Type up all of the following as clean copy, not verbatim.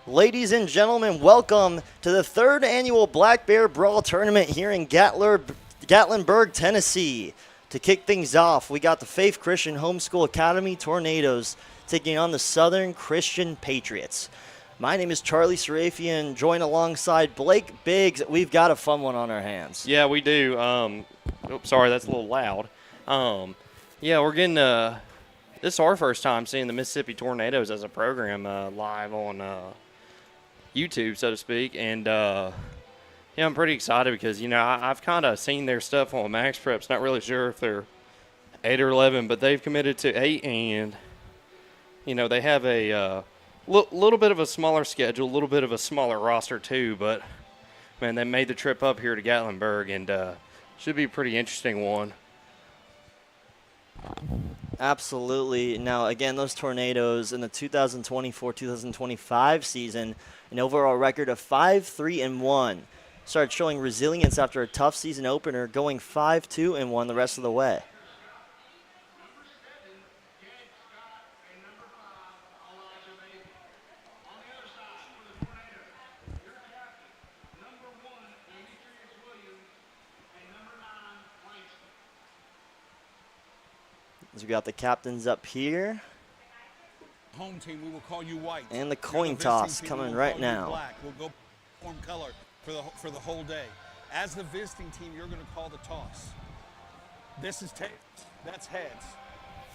Ladies and gentlemen, welcome to the third annual Black Bear Brawl Tournament here in Gatlinburg, Tennessee. To kick things off, we got the Faith Christian Homeschool Academy Tornadoes taking on the Southern Christian Patriots. My name is Charlie Serafian, joined alongside Blake Biggs. We've got a fun one on our hands. Yeah, we do. Sorry, that's a little loud. We're getting this is our first time seeing the Mississippi Tornadoes as a program live on YouTube, so to speak. And, I'm pretty excited because, I've kind of seen their stuff on Max Preps. Not really sure if they're 8 or 11, but they've committed to 8. And, they have a little bit of a smaller schedule, a little bit of a smaller roster too. But, man, they made the trip up here to Gatlinburg, and should be a pretty interesting one. Absolutely. Now, again, those Tornadoes in the 2024-2025 season, an overall record of 5-3-1. Started showing resilience after a tough season opener, going 5-2-1 the rest of the way. As we got the captains up here. Home team, we will call you white. And the coin toss coming right now. Black. We'll go form color for the whole day. As the visiting team, you're going to call the toss. This is tails. That's heads.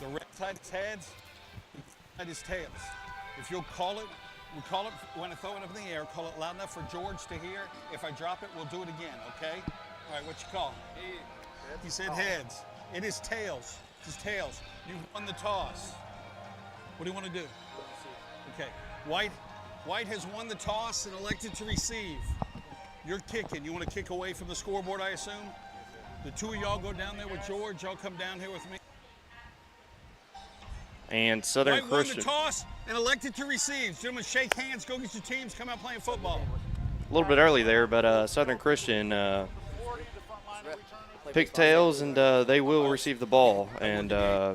The red side is heads. The side is tails. If you'll call it, we call it when I throw it up in the air. Call it loud enough for George to hear. If I drop it, we'll do it again. Okay? All right. What you call? He said heads. It is tails. It's tails. You've won the toss. What do you want to do? Okay. White has won the toss and elected to receive. You're kicking. You want to kick away from the scoreboard, I assume? The two of y'all go down there with George. Y'all come down here with me. And Southern White Christian. won the toss and elected to receive. Gentlemen, shake hands. Go get your teams. Come out playing football. A little bit early there, but Southern Christian picked tails, and they will receive the ball. And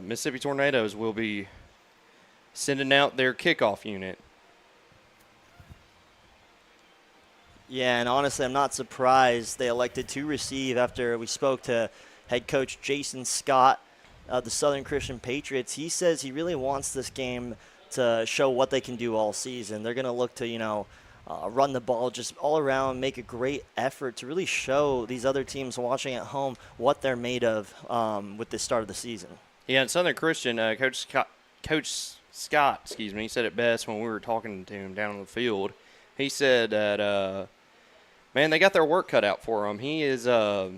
Mississippi Tornadoes will be sending out their kickoff unit. Yeah, and honestly, I'm not surprised they elected to receive after we spoke to head coach Jagger Scott of the Southern Christian Patriots. He says he really wants this game to show what they can do all season. They're going to look to, run the ball just all around, make a great effort to really show these other teams watching at home what they're made of with the start of the season. Yeah, and Southern Christian, Coach Scott, he said it best when we were talking to him down on the field. He said that, they got their work cut out for him. He's got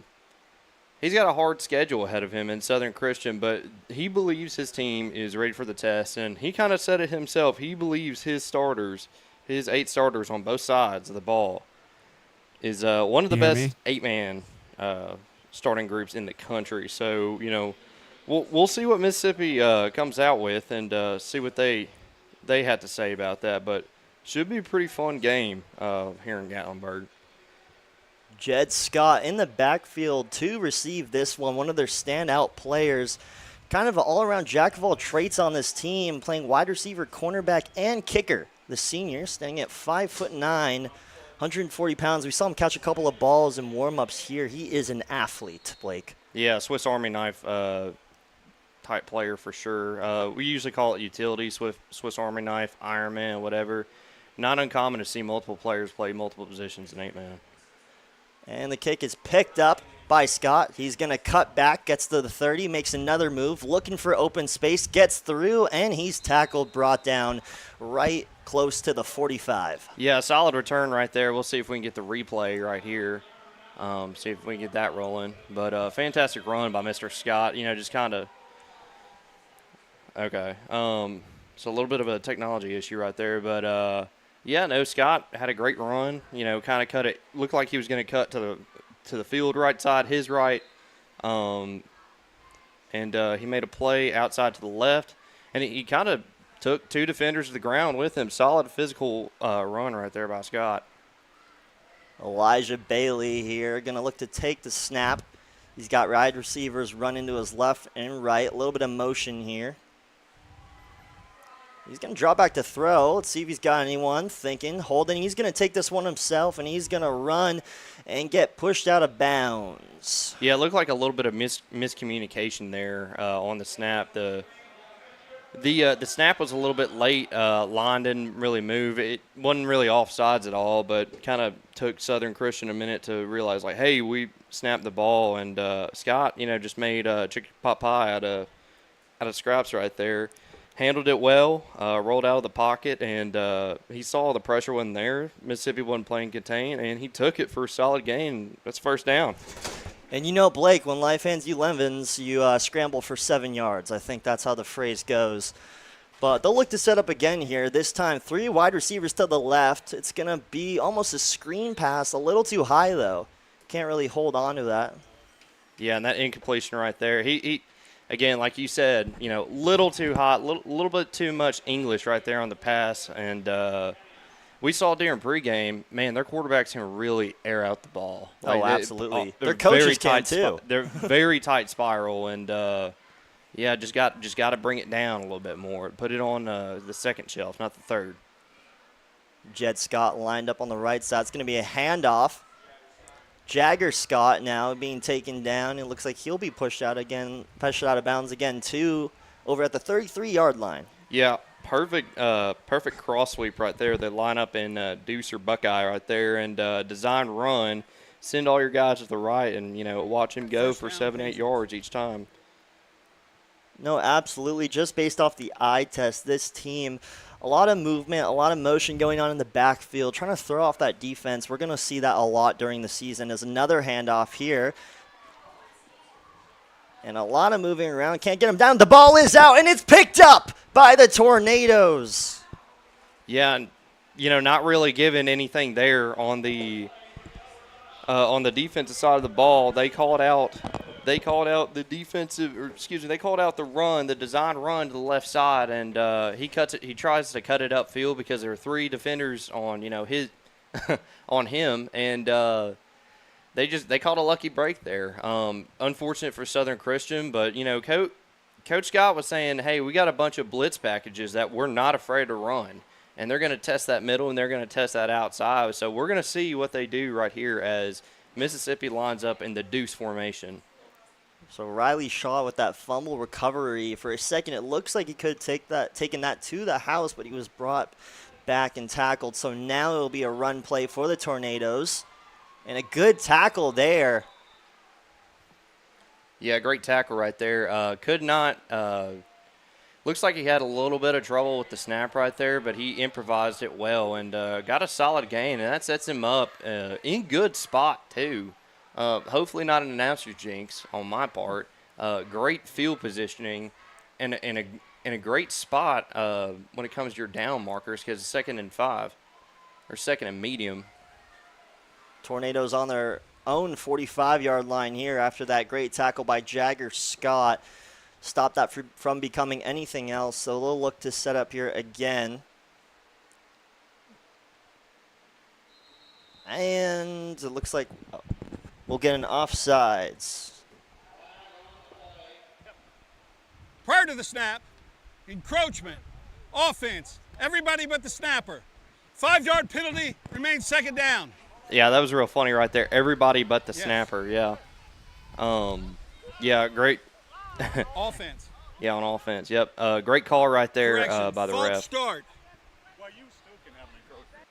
a hard schedule ahead of him in Southern Christian, but he believes his team is ready for the test, and he kind of said it himself. He believes his 8 starters on both sides of the ball, is one of the best 8-man starting groups in the country. So, we'll see what Mississippi comes out with and see what they had to say about that. But should be a pretty fun game here in Gatlinburg. Jagger Scott in the backfield to receive this one of their standout players. Kind of an all-around jack of all traits on this team, playing wide receiver, cornerback, and kicker. The senior standing at 5'9", 140 pounds. We saw him catch a couple of balls in warm-ups here. He is an athlete, Blake. Yeah, Swiss Army knife type player for sure. We usually call it utility, Swiss Army knife, Iron Man, whatever. Not uncommon to see multiple players play multiple positions in 8-man. And the kick is picked up by Scott. He's going to cut back, gets to the 30, makes another move, looking for open space, gets through, and he's tackled, brought down right close to the 45. Yeah, solid return right there. We'll see if we can get the replay right here. See if we can get that rolling. But fantastic run by Mr. Scott. Just kind of – okay. So a little bit of a technology issue right there. But, Scott had a great run. Kind of cut it – looked like he was going to cut to the field right side, his right. And he made a play outside to the left. And he kind of took 2 defenders to the ground with him. Solid physical run right there by Scott. Elijah Bailey here going to look to take the snap. He's got wide receivers running to his left and right. A little bit of motion here. He's going to draw back to throw. Let's see if he's got anyone thinking. Holding. He's going to take this one himself, and he's going to run and get pushed out of bounds. Yeah, it looked like a little bit of miscommunication there on the snap. The snap was a little bit late. Line didn't really move. It wasn't really offsides at all, but kind of took Southern Christian a minute to realize, like, hey, we snapped the ball. And Scott, just made chicken pot pie out of scraps right there. Handled it well, rolled out of the pocket, and he saw the pressure wasn't there. Mississippi wasn't playing contain, and he took it for a solid gain. That's first down. And Blake, when life hands you lemons, you scramble for 7 yards. I think that's how the phrase goes. But they'll look to set up again here. This time, 3 wide receivers to the left. It's going to be almost a screen pass, a little too high, though. Can't really hold on to that. Yeah, and that incompletion right there, he again, like you said, little too hot, little bit too much English right there on the pass. And we saw during pregame, man, their quarterbacks can really air out the ball. Absolutely. Their coaches can too. They're very tight spiral, and just got to bring it down a little bit more. Put it on the second shelf, not the third. Jed Scott lined up on the right side. It's going to be a handoff. Jagger Scott now being taken down. It looks like he'll be pushed out of bounds again, too, over at the 33-yard line. Yeah, perfect cross sweep right there. They line up in Deuce or Buckeye right there and design run. Send all your guys to the right and, watch him go for 7-8 yards each time. No, absolutely. Just based off the eye test, this team, a lot of movement, a lot of motion going on in the backfield, trying to throw off that defense. We're going to see that a lot during the season. There's another handoff here. And a lot of moving around. Can't get him down. The ball is out, and it's picked up by the Tornadoes. Yeah, and, not really giving anything there on the defensive side of the ball. They called out the run, the design run to the left side, and he tries to cut it upfield because there are 3 defenders on on him, and they called a lucky break there. Unfortunate for Southern Christian, but Coach Scott was saying, hey, we got a bunch of blitz packages that we're not afraid to run, and they're going to test that middle and they're going to test that outside. So we're going to see what they do right here as Mississippi lines up in the deuce formation. So Riley Shaw with that fumble recovery. For a second, it looks like he could have taken that to the house, but he was brought back and tackled. So now it'll be a run play for the Tornadoes. And a good tackle there. Yeah, great tackle right there. Looks like he had a little bit of trouble with the snap right there, but he improvised it well and got a solid gain, and that sets him up in good spot too. Hopefully not an announcer's jinx on my part. Great field positioning and a great spot when it comes to your down markers because it's 2nd and 5 or 2nd and medium. Tornadoes on their own 45-yard line here after that great tackle by Jagger Scott. Stop that from becoming anything else. So they'll look to set up here again. And it looks like we'll get an offsides. Prior to the snap, encroachment, offense, everybody but the snapper. 5-yard penalty, remains 2nd down. Yeah, that was real funny right there. Everybody but the snapper, yeah. Yeah, great. Offense. Yeah, on offense, yep. Great call right there by the false ref. Start. Well, you still can have an encroachment.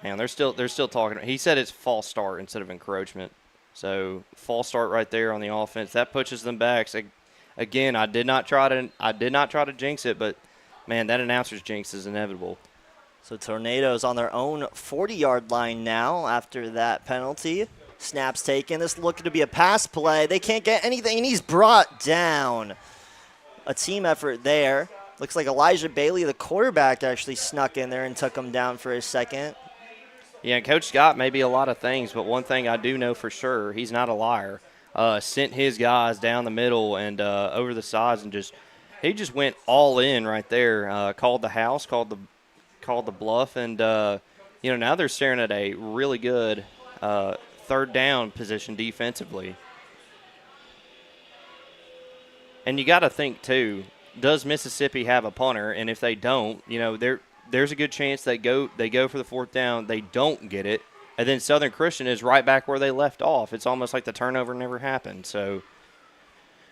Man, they're still talking. He said it's false start instead of encroachment. So false start right there on the offense. That pushes them back. So, again, I did not try to jinx it, but man, that announcer's jinx is inevitable. So Tornadoes on their own 40-yard line now after that penalty. Snaps taken. This looking to be a pass play. They can't get anything, and he's brought down. A team effort there. Looks like Elijah Bailey, the quarterback, actually snuck in there and took him down for a second. Yeah, Coach Scott may be a lot of things, but one thing I do know for sure, he's not a liar. Sent his guys down the middle and over the sides and he just went all in right there. Called the house, called the bluff, and now they're staring at a really good 3rd down position defensively. And you got to think too, does Mississippi have a punter? And if they don't, there's a good chance they go for the fourth down, they don't get it, and then Southern Christian is right back where they left off. It's almost like the turnover never happened. So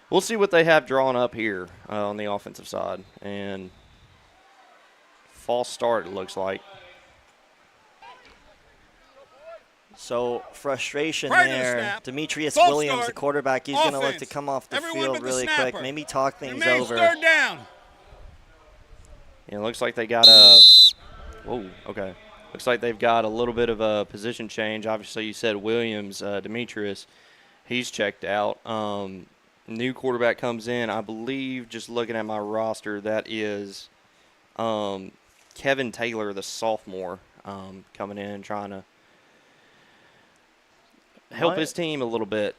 we'll see what they have drawn up here on the offensive side. And false start, it looks like. So frustration Right there. snap. Demetrius False Williams, start. the quarterback, he's going to look Offense. to come off the Everyone field but the really snapper. quick, maybe talk things Remains over. third down. It looks like they got a – whoa, okay. Looks like they've got a little bit of a position change. Obviously, you said Williams, Demetrius, he's checked out. New quarterback comes in. I believe, just looking at my roster, that is Kevin Taylor, the sophomore, coming in trying to help his team a little bit.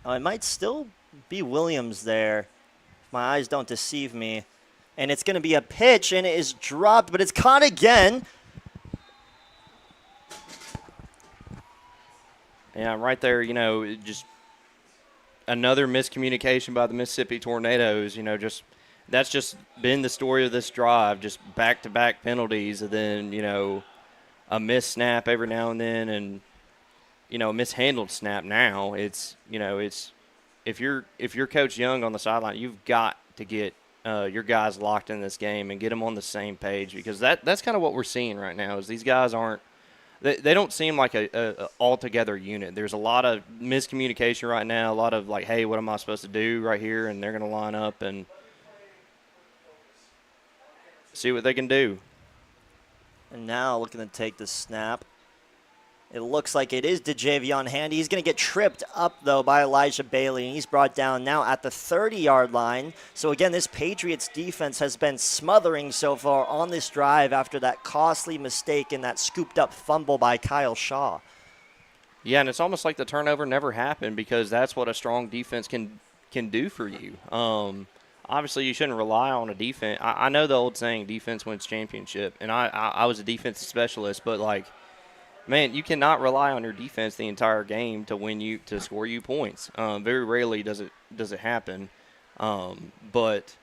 It might still be Williams there, if my eyes don't deceive me. And it's going to be a pitch, and it is dropped, but it's caught again. Yeah, right there, just another miscommunication by the Mississippi Tornadoes. That's just been the story of this drive, just back-to-back penalties, and then, a missed snap every now and then, and, a mishandled snap now. It's if you're Coach Young on the sideline, you've got to get your guys locked in this game and get them on the same page, because that's kind of what we're seeing right now is these guys aren't – they don't seem like a all-together unit. There's a lot of miscommunication right now, a lot of like, hey, what am I supposed to do right here? And they're going to line up and see what they can do. And now looking to take the snap. It looks like it is DeJavion Handy. He's going to get tripped up, though, by Elijah Bailey, and he's brought down now at the 30-yard line. So, again, this Patriots defense has been smothering so far on this drive after that costly mistake and that scooped-up fumble by Kyle Shaw. Yeah, and it's almost like the turnover never happened, because that's what a strong defense can do for you. Obviously, you shouldn't rely on a defense. I know the old saying, defense wins championship, and I was a defensive specialist, but, like, man, you cannot rely on your defense the entire game to score you points. Very rarely does it happen. But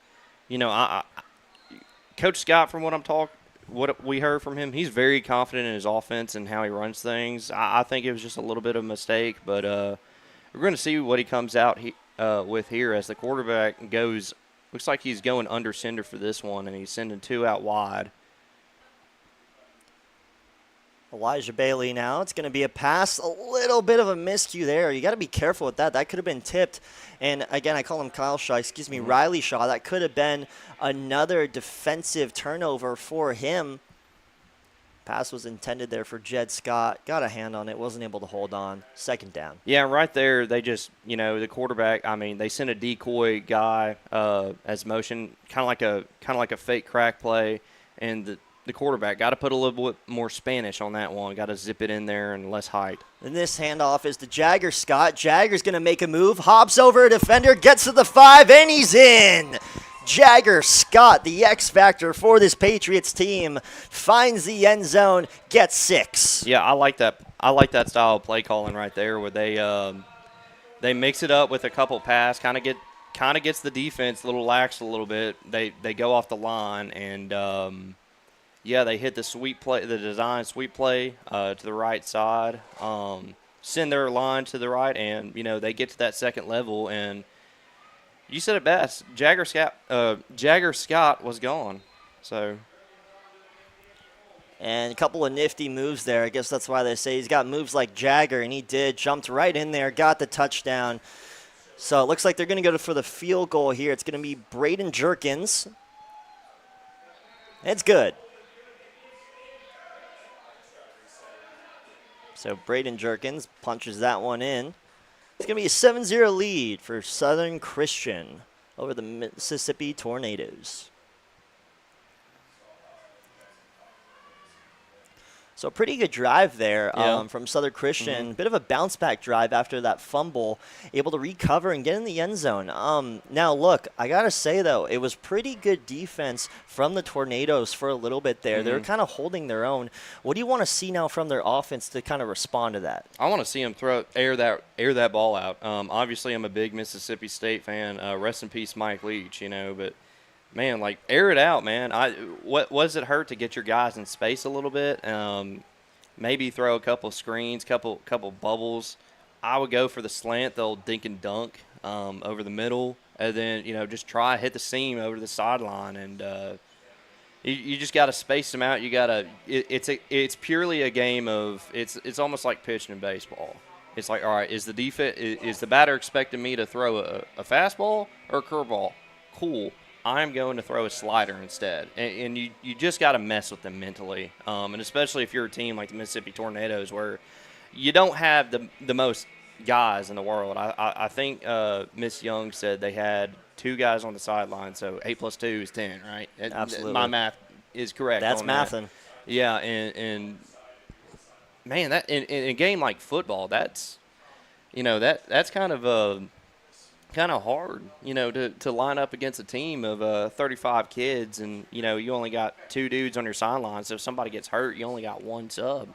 Coach Scott, from what we heard from him, he's very confident in his offense and how he runs things. I think it was just a little bit of a mistake, but we're going to see what he comes out with here as the quarterback goes. Looks like he's going under center for this one, and he's sending two out wide. Elijah Bailey now. It's going to be a pass. A little bit of a miscue there. You got to be careful with that. That could have been tipped. And, again, I call him Kyle Shaw. Riley Shaw. That could have been another defensive turnover for him. Pass was intended there for Jagger Scott. Got a hand on it. Wasn't able to hold on. Second down. Yeah, right there, they just, the quarterback, they sent a decoy guy as motion, kind of like a fake crack play, and the quarterback got to put a little bit more Spanish on that one. Got to zip it in there and less height. And this handoff is to Jagger Scott. Jagger's going to make a move, hops over a defender, gets to the 5, and he's in. Jagger Scott, the X factor for this Patriots team, finds the end zone, gets 6. Yeah, I like that. I like that style of play calling right there, where they mix it up with a couple pass, kind of gets the defense a little lax a little bit. They go off the line and. Yeah, they hit the sweep play, the design sweep play to the right side, send their line to the right, and they get to that second level. And you said it best, Jagger Scott was gone. So, and a couple of nifty moves there. I guess that's why they say he's got moves like Jagger, and he did. Jumped right in there, got the touchdown. So it looks like they're going to go for the field goal here. It's going to be Braden Jerkins. It's good. So Braden Jerkins punches that one in. It's going to be a 7-0 lead for Southern Christian over the Mississippi Tornadoes. So pretty good drive there Yeah. from Southern Christian. Bit of a bounce-back drive after that fumble, able to recover and get in the end zone. Now, look, I got to say, though, it was pretty good defense from the Tornadoes for a little bit there. They were kind of holding their own. What do you want to see now from their offense to kind of respond to that? I want to see them air that ball out. Obviously, I'm a big Mississippi State fan. Rest in peace, Mike Leach, but – man, like, air it out, man. What does it hurt to get your guys in space a little bit? Maybe throw a couple screens, couple bubbles. I would go for the slant, the old dink and dunk over the middle, and then just try hit the seam over the sideline, and you just got to space them out. You got to. It's purely a game of it's almost like pitching in baseball. It's like, all right, is the batter expecting me to throw a fastball or a curveball? Cool. I'm going to throw a slider instead. And you just got to mess with them mentally. And especially if you're a team like the Mississippi Tornadoes where you don't have the most guys in the world. I think Miss Young said they had 2 guys on the sideline, so 8 plus 2 is 10, right? Absolutely. My math is correct. That's mathing. Yeah, and man, that in a game like football, that's kind of hard, to line up against a team of 35 kids, and you only got 2 dudes on your sideline. So if somebody gets hurt, you only got 1 sub.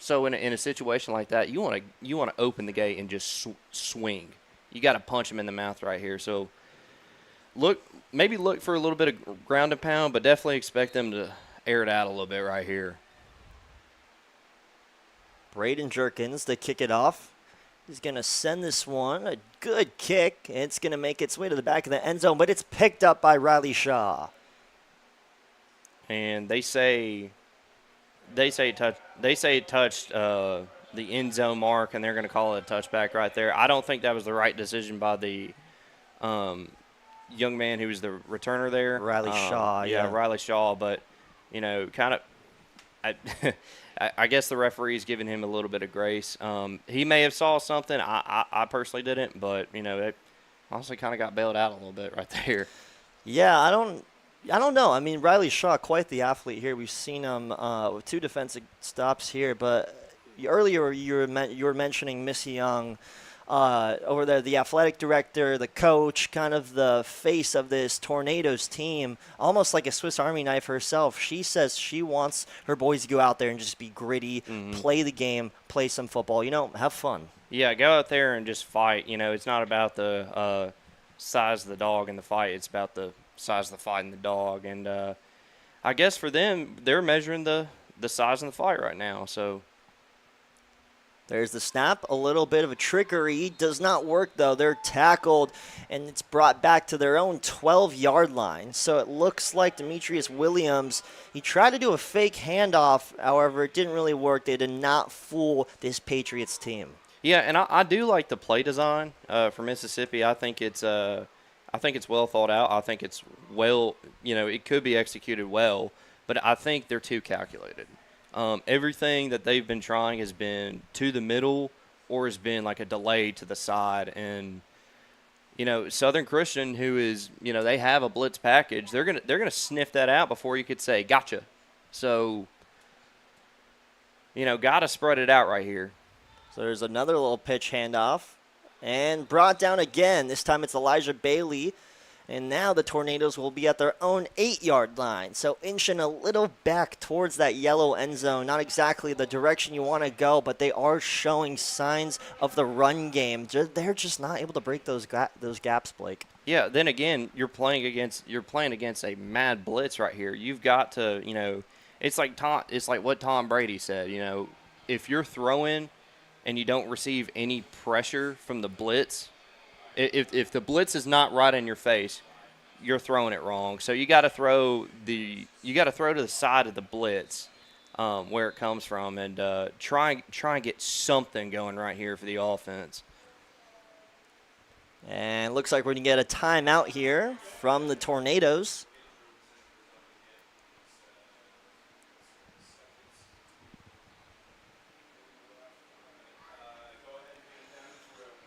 So in a situation like that, you want to open the gate and just swing. You got to punch them in the mouth right here. So look for a little bit of ground and pound, but definitely expect them to air it out a little bit right here. Braden Jerkins to kick it off. He's going to send this one, a good kick. It's going to make its way to the back of the end zone, but it's picked up by Riley Shaw. And they say it touched the end zone mark, and they're going to call it a touchback right there. I don't think that was the right decision by the young man who was the returner there. Riley Shaw, yeah. Riley Shaw, but, kind of I guess the referee's giving him a little bit of grace. He may have saw something. I personally didn't, but, it honestly kind of got bailed out a little bit right there. Yeah, I don't know. I mean, Riley Shaw, quite the athlete here. We've seen him with 2 defensive stops here, but earlier you were mentioning Missy Young over there, the athletic director, the coach, kind of the face of this Tornadoes team, almost like a Swiss Army knife herself. She says she wants her boys to go out there and just be gritty, play the game, play some football, have fun. Yeah, go out there and just fight. It's not about the size of the dog in the fight. It's about the size of the fight in the dog. And I guess for them, they're measuring the size of the fight right now. So there's the snap. A little bit of a trickery. Does not work, though. They're tackled, and it's brought back to their own 12-yard line. So it looks like Demetrius Williams, he tried to do a fake handoff. However, it didn't really work. They did not fool this Patriots team. Yeah, and I do like the play design for Mississippi. I think it's well thought out. I think it's well, it could be executed well, but I think they're too calculated. Everything that they've been trying has been to the middle or has been like a delay to the side. And, Southern Christian, who is, they have a blitz package, they're gonna sniff that out before you could say, gotcha. So, got to spread it out right here. So there's another little pitch handoff and brought down again. This time it's Elijah Bailey. And now the Tornadoes will be at their own 8-yard line. So inching a little back towards that yellow end zone. Not exactly the direction you want to go, but they are showing signs of the run game. They're just not able to break those gaps, Blake. Yeah, then again, you're playing against a mad blitz right here. You've got to, it's like what Tom Brady said, if you're throwing and you don't receive any pressure from the blitz, if the blitz is not right in your face, you're throwing it wrong. So you got to throw to the side of the blitz where it comes from, and try and get something going right here for the offense. And it looks like we're going to get a timeout here from the Tornadoes.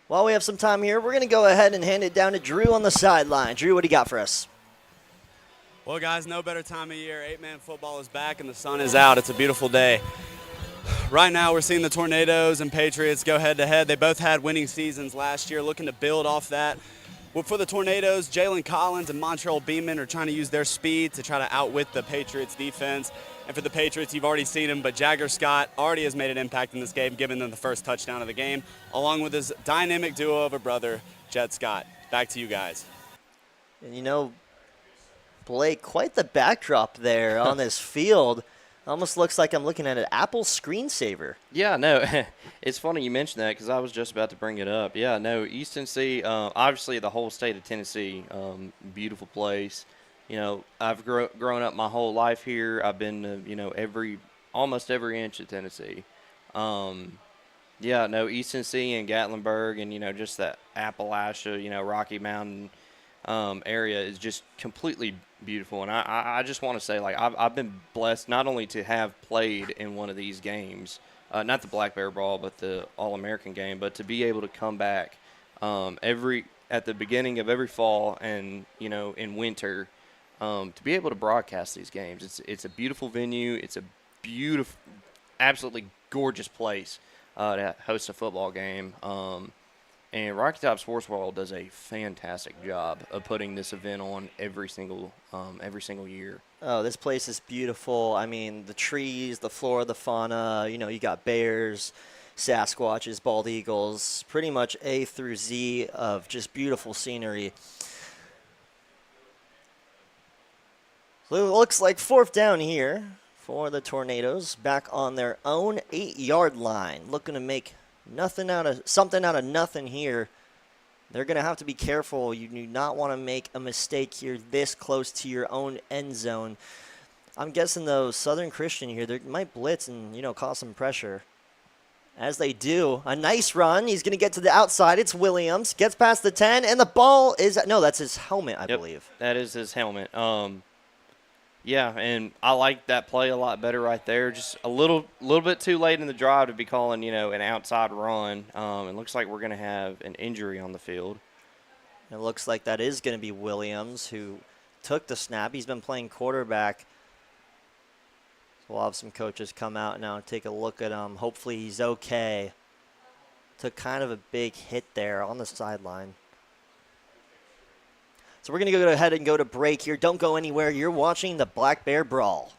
While we have some time here, we're going to go ahead and hand it down to Drew on the sideline. Drew, what do you got for us? Well, guys, no better time of year. 8-man football is back and the sun is out. It's a beautiful day. Right now, we're seeing the Tornadoes and Patriots go head-to-head. They both had winning seasons last year, looking to build off that. Well, for the Tornadoes, Jalen Collins and Montreal Beeman are trying to use their speed to try to outwit the Patriots defense. And for the Patriots, you've already seen him, but Jagger Scott already has made an impact in this game, giving them the first touchdown of the game, along with his dynamic duo of a brother, Jet Scott. Back to you guys. And you know, Blake, quite the backdrop there on this field. Almost looks like I'm looking at an Apple screensaver. Yeah, no, it's funny you mentioned that because I was just about to bring it up. Yeah, no, East Tennessee, obviously the whole state of Tennessee, beautiful place. You know, I've grown up my whole life here. I've been to, you know, almost every inch of Tennessee. Yeah, no, East Tennessee and Gatlinburg and, you know, just that Appalachia, you know, Rocky Mountain area is just completely beautiful. And I just want to say, like, I've been blessed not only to have played in one of these games, not the Black Bear Brawl, but the All-American game, but to be able to come back at the beginning of every fall and, you know, in winter, to be able to broadcast these games. It's a beautiful venue. It's a beautiful, absolutely gorgeous place to host a football game. And Rocky Top Sports World does a fantastic job of putting this event on every single year. Oh, this place is beautiful. I mean, the trees, the flora, the fauna, you know, you got bears, Sasquatches, bald eagles, pretty much A through Z of just beautiful scenery. So it looks like 4th down here for the Tornadoes, back on their own 8-yard line, looking to make something out of nothing here. They're going to have to be careful. You do not want to make a mistake here this close to your own end zone. I'm guessing, though, Southern Christian here, they might blitz and, you know, cause some pressure. As they do, a nice run. He's going to get to the outside. It's Williams. Gets past the 10, and the ball is – no, that's his helmet, I believe. That is his helmet. Yeah, and I like that play a lot better right there. Just a little bit too late in the drive to be calling, you know, an outside run. It looks like we're going to have an injury on the field. It looks like that is going to be Williams, who took the snap. He's been playing quarterback. So we'll have some coaches come out now and take a look at him. Hopefully he's okay. Took kind of a big hit there on the sideline. So we're going to go ahead and go to break here. Don't go anywhere. You're watching the Black Bear Brawl.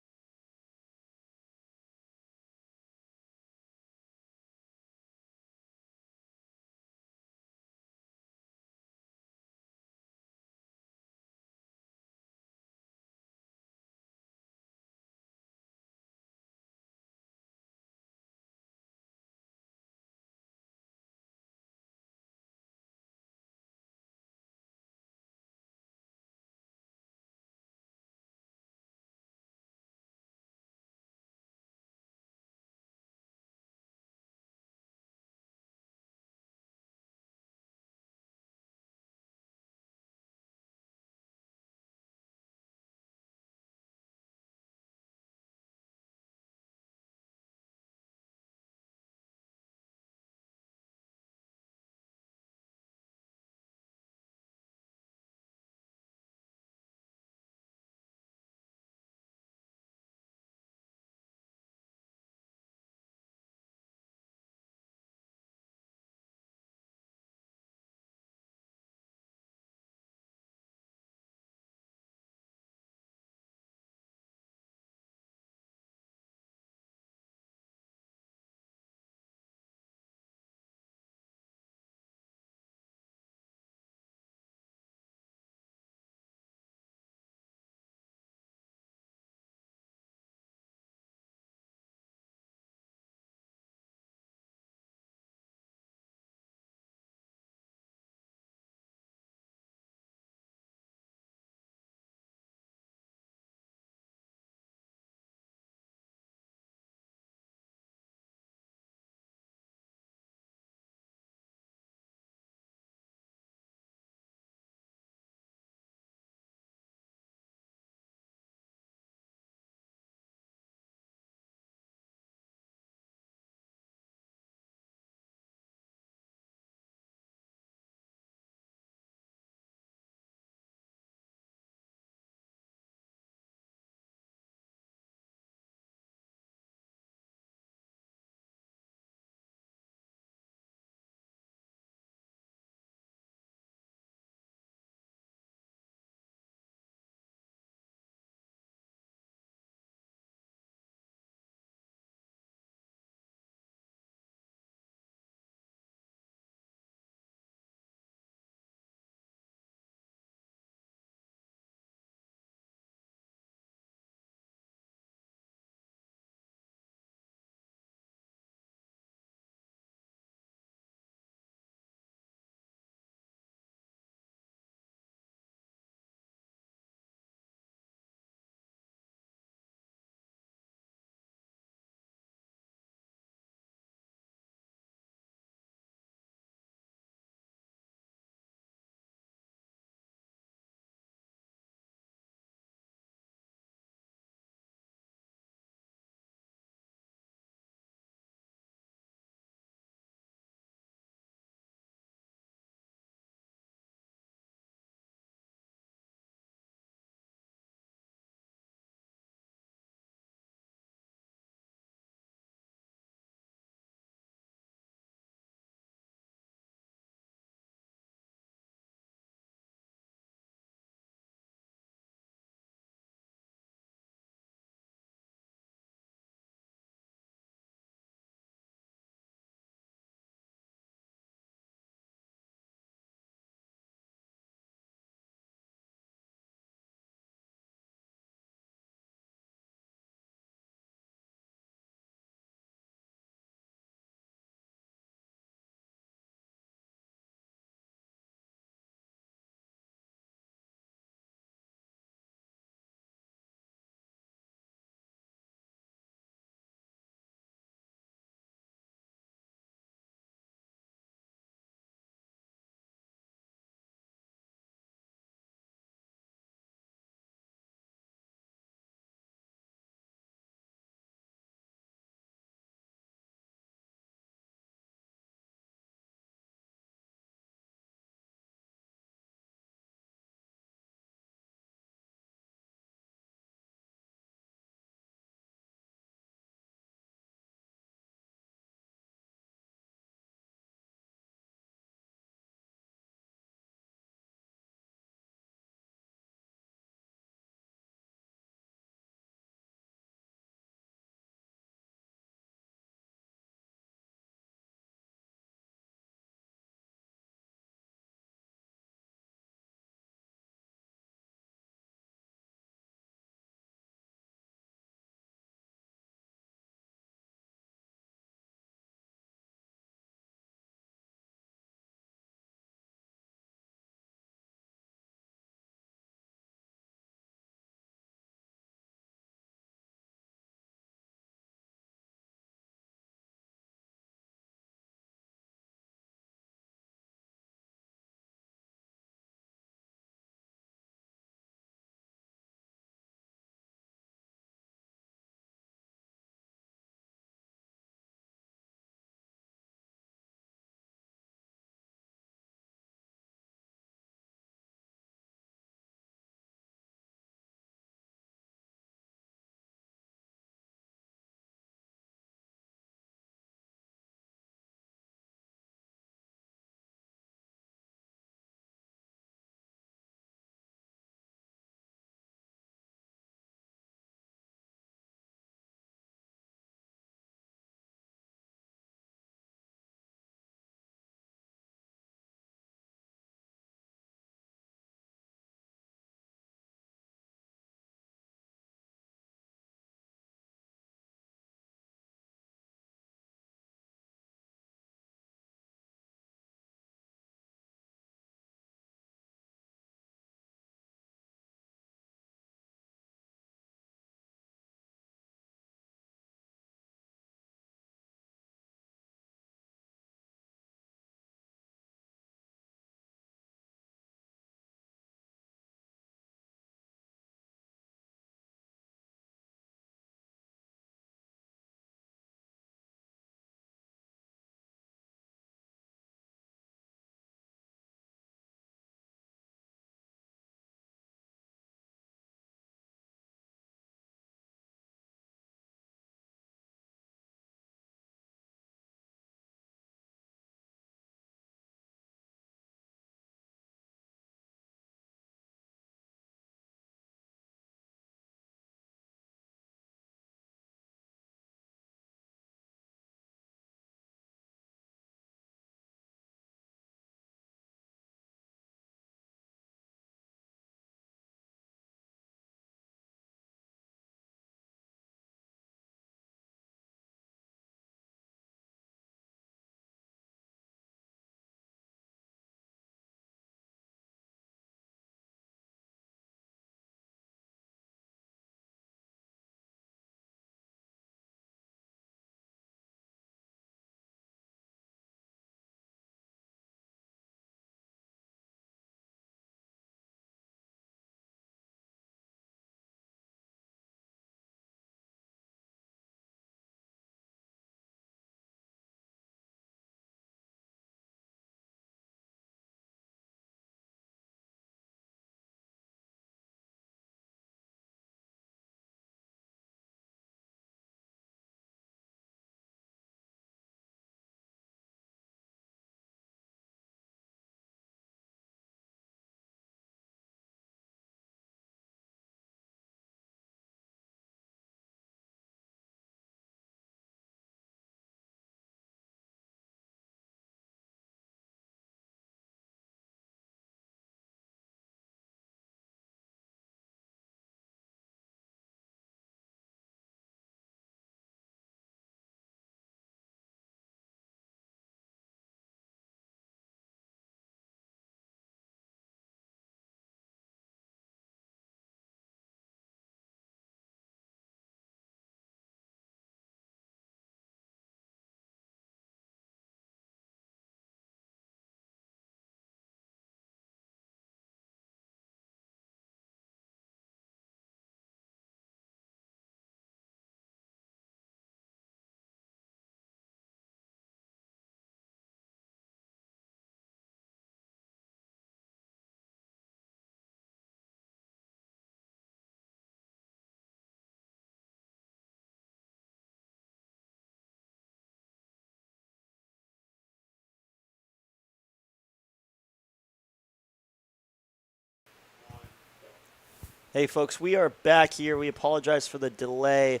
Hey, folks, we are back here. We apologize for the delay.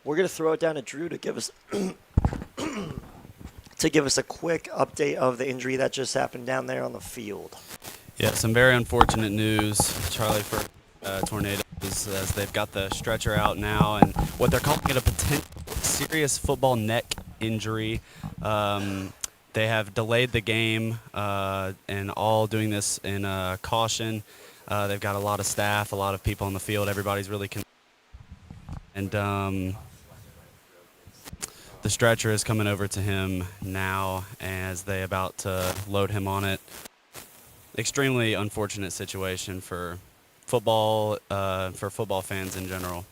We're going to throw it down to Drew to give us a quick update of the injury that just happened down there on the field. Yeah, some very unfortunate news, Charlie, for Tornadoes, as they've got the stretcher out now, and what they're calling it a potential serious football neck injury. They have delayed the game, and all doing this in caution. They've got a lot of staff, a lot of people on the field. Everybody's really and the stretcher is coming over to him now as they about to load him on it. Extremely unfortunate situation for football fans in general.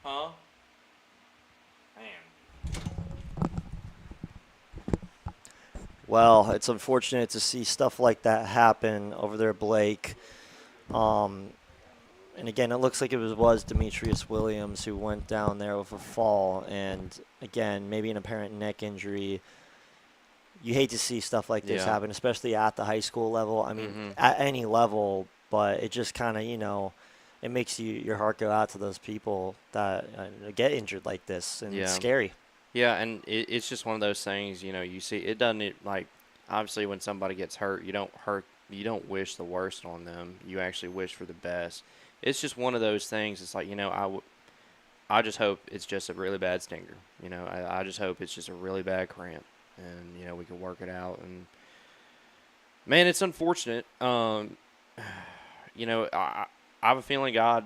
Huh? Man. Well, it's unfortunate to see stuff like that happen over there, Blake. And again, it looks like it was Demetrius Williams who went down there with a fall. And again, maybe an apparent neck injury. You hate to see stuff like this happen, especially at the high school level. I mean, at any level, but it just kind of, it makes your heart go out to those people that get injured like this, and it's scary. Yeah, and it's just one of those things, you see, it doesn't, obviously when somebody gets hurt, you don't wish the worst on them. You actually wish for the best. It's just one of those things. It's like, I just hope it's just a really bad stinger. I just hope it's just a really bad cramp, and, we can work it out. And, man, it's unfortunate. I have a feeling God,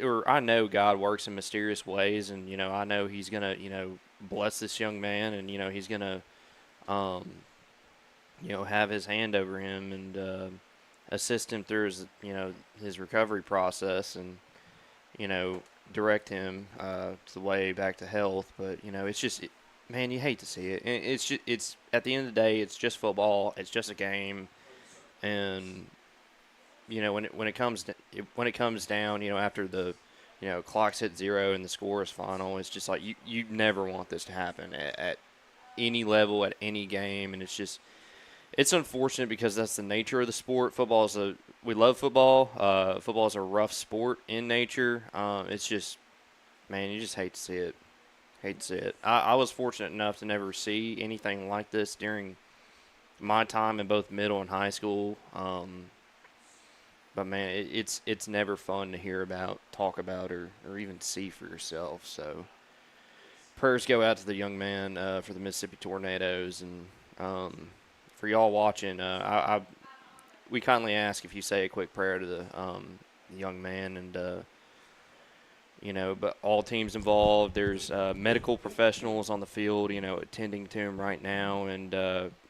or I know God works in mysterious ways, and, I know he's going to, bless this young man, and, he's going to, have his hand over him and assist him through his recovery process, and, direct him to the way back to health. But, it's just, man, you hate to see it. And it's at the end of the day, it's just football. It's just a game. And, when it comes down, after the, clock's hit 0 and the score is final, it's just like you never want this to happen at any level, at any game. And it's unfortunate because that's the nature of the sport. We love football. Football is a rough sport in nature. It's just, man, you just hate to see it. I was fortunate enough to never see anything like this during my time in both middle and high school. But, man, it's never fun to hear about, talk about, or even see for yourself. So prayers go out to the young man for the Mississippi Tornadoes. And for y'all watching, we kindly ask if you say a quick prayer to the young man. And, but all teams involved, there's medical professionals on the field, attending to him right now. And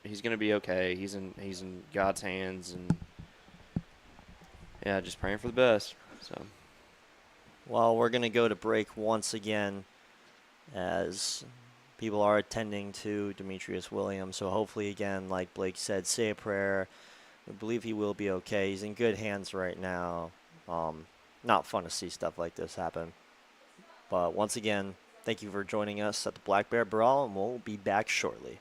he's going to be okay. He's in God's hands. And, yeah, just praying for the best. So, Well, we're going to go to break once again as people are attending to Demetrius Williams. So hopefully, again, like Blake said, say a prayer. We believe he will be okay. He's in good hands right now. Not fun to see stuff like this happen. But once again, thank you for joining us at the Black Bear Brawl, and we'll be back shortly.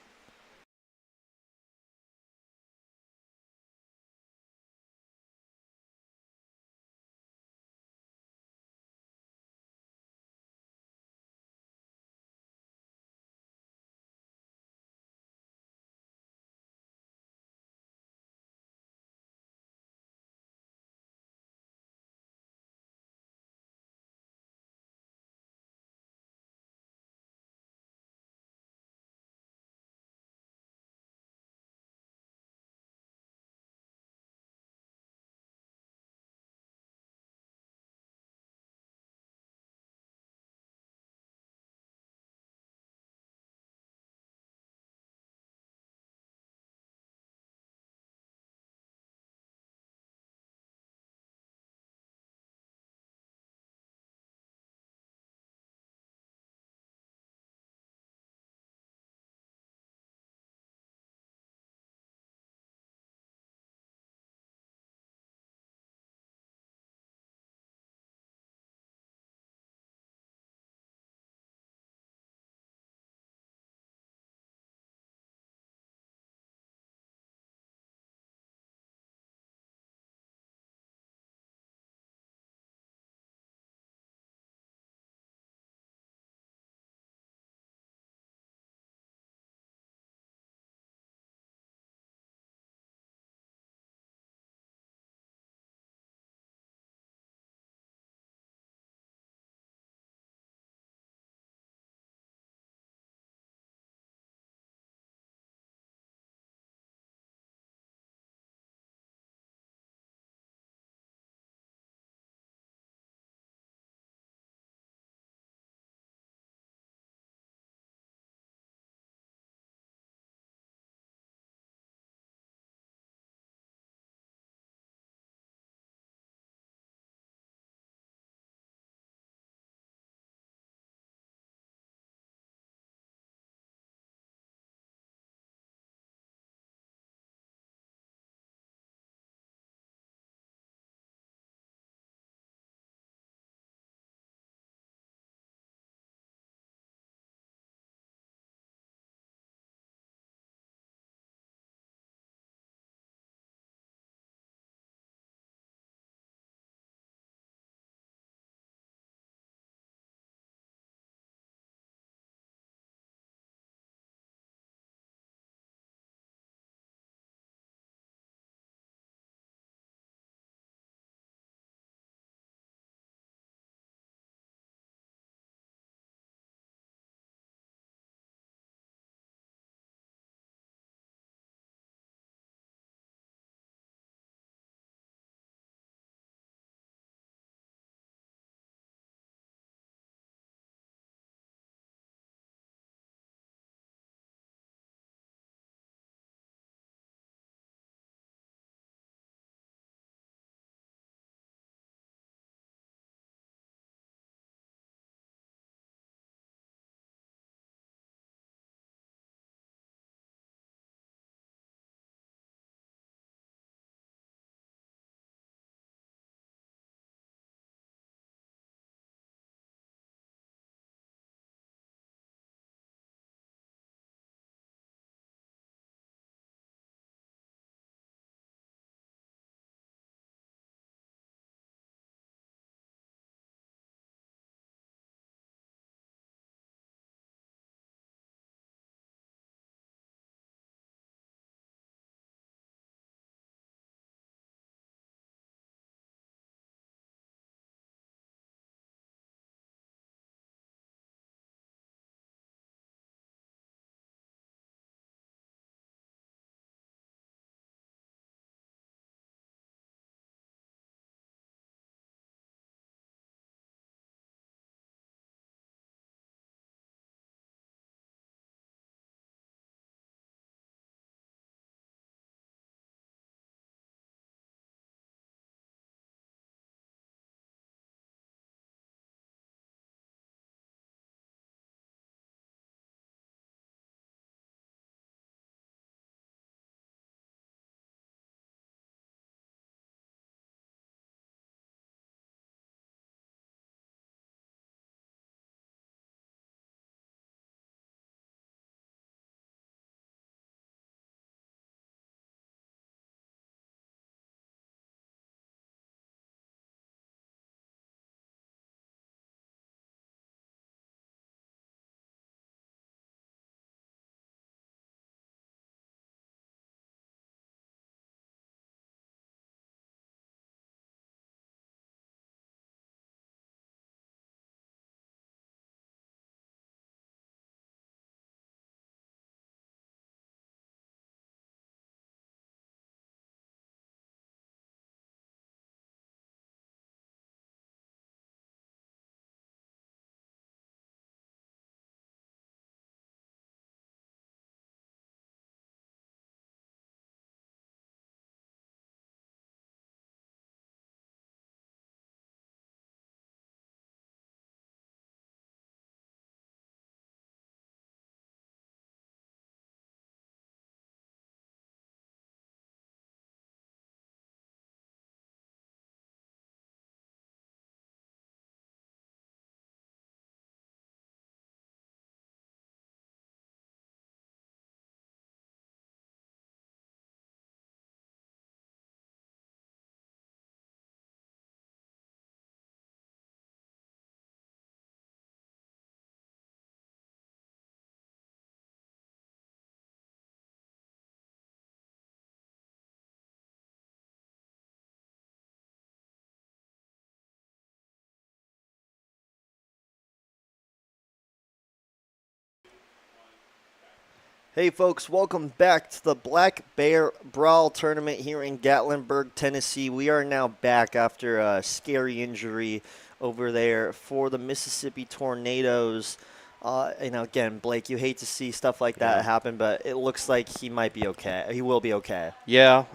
Hey folks, welcome back to the Black Bear Brawl tournament here in Gatlinburg, Tennessee. We are now back after a scary injury over there for the Mississippi Tornadoes. Again, Blake, you hate to see stuff like that happen, but it looks like he might be okay. He will be okay. Yeah,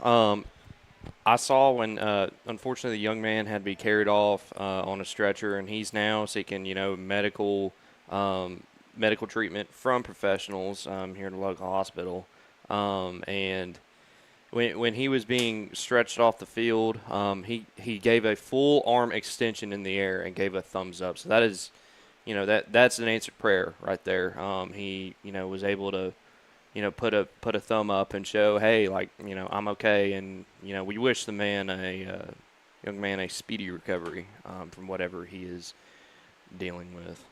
I saw when, unfortunately, the young man had to be carried off on a stretcher, and he's now seeking, medical treatment from professionals here in the local hospital. And when he was being stretched off the field, he gave a full arm extension in the air and gave a thumbs up. So that is, that's an answered prayer right there. He, was able to, put a thumb up and show, hey, I'm okay, and we wish the young man a speedy recovery from whatever he is dealing with.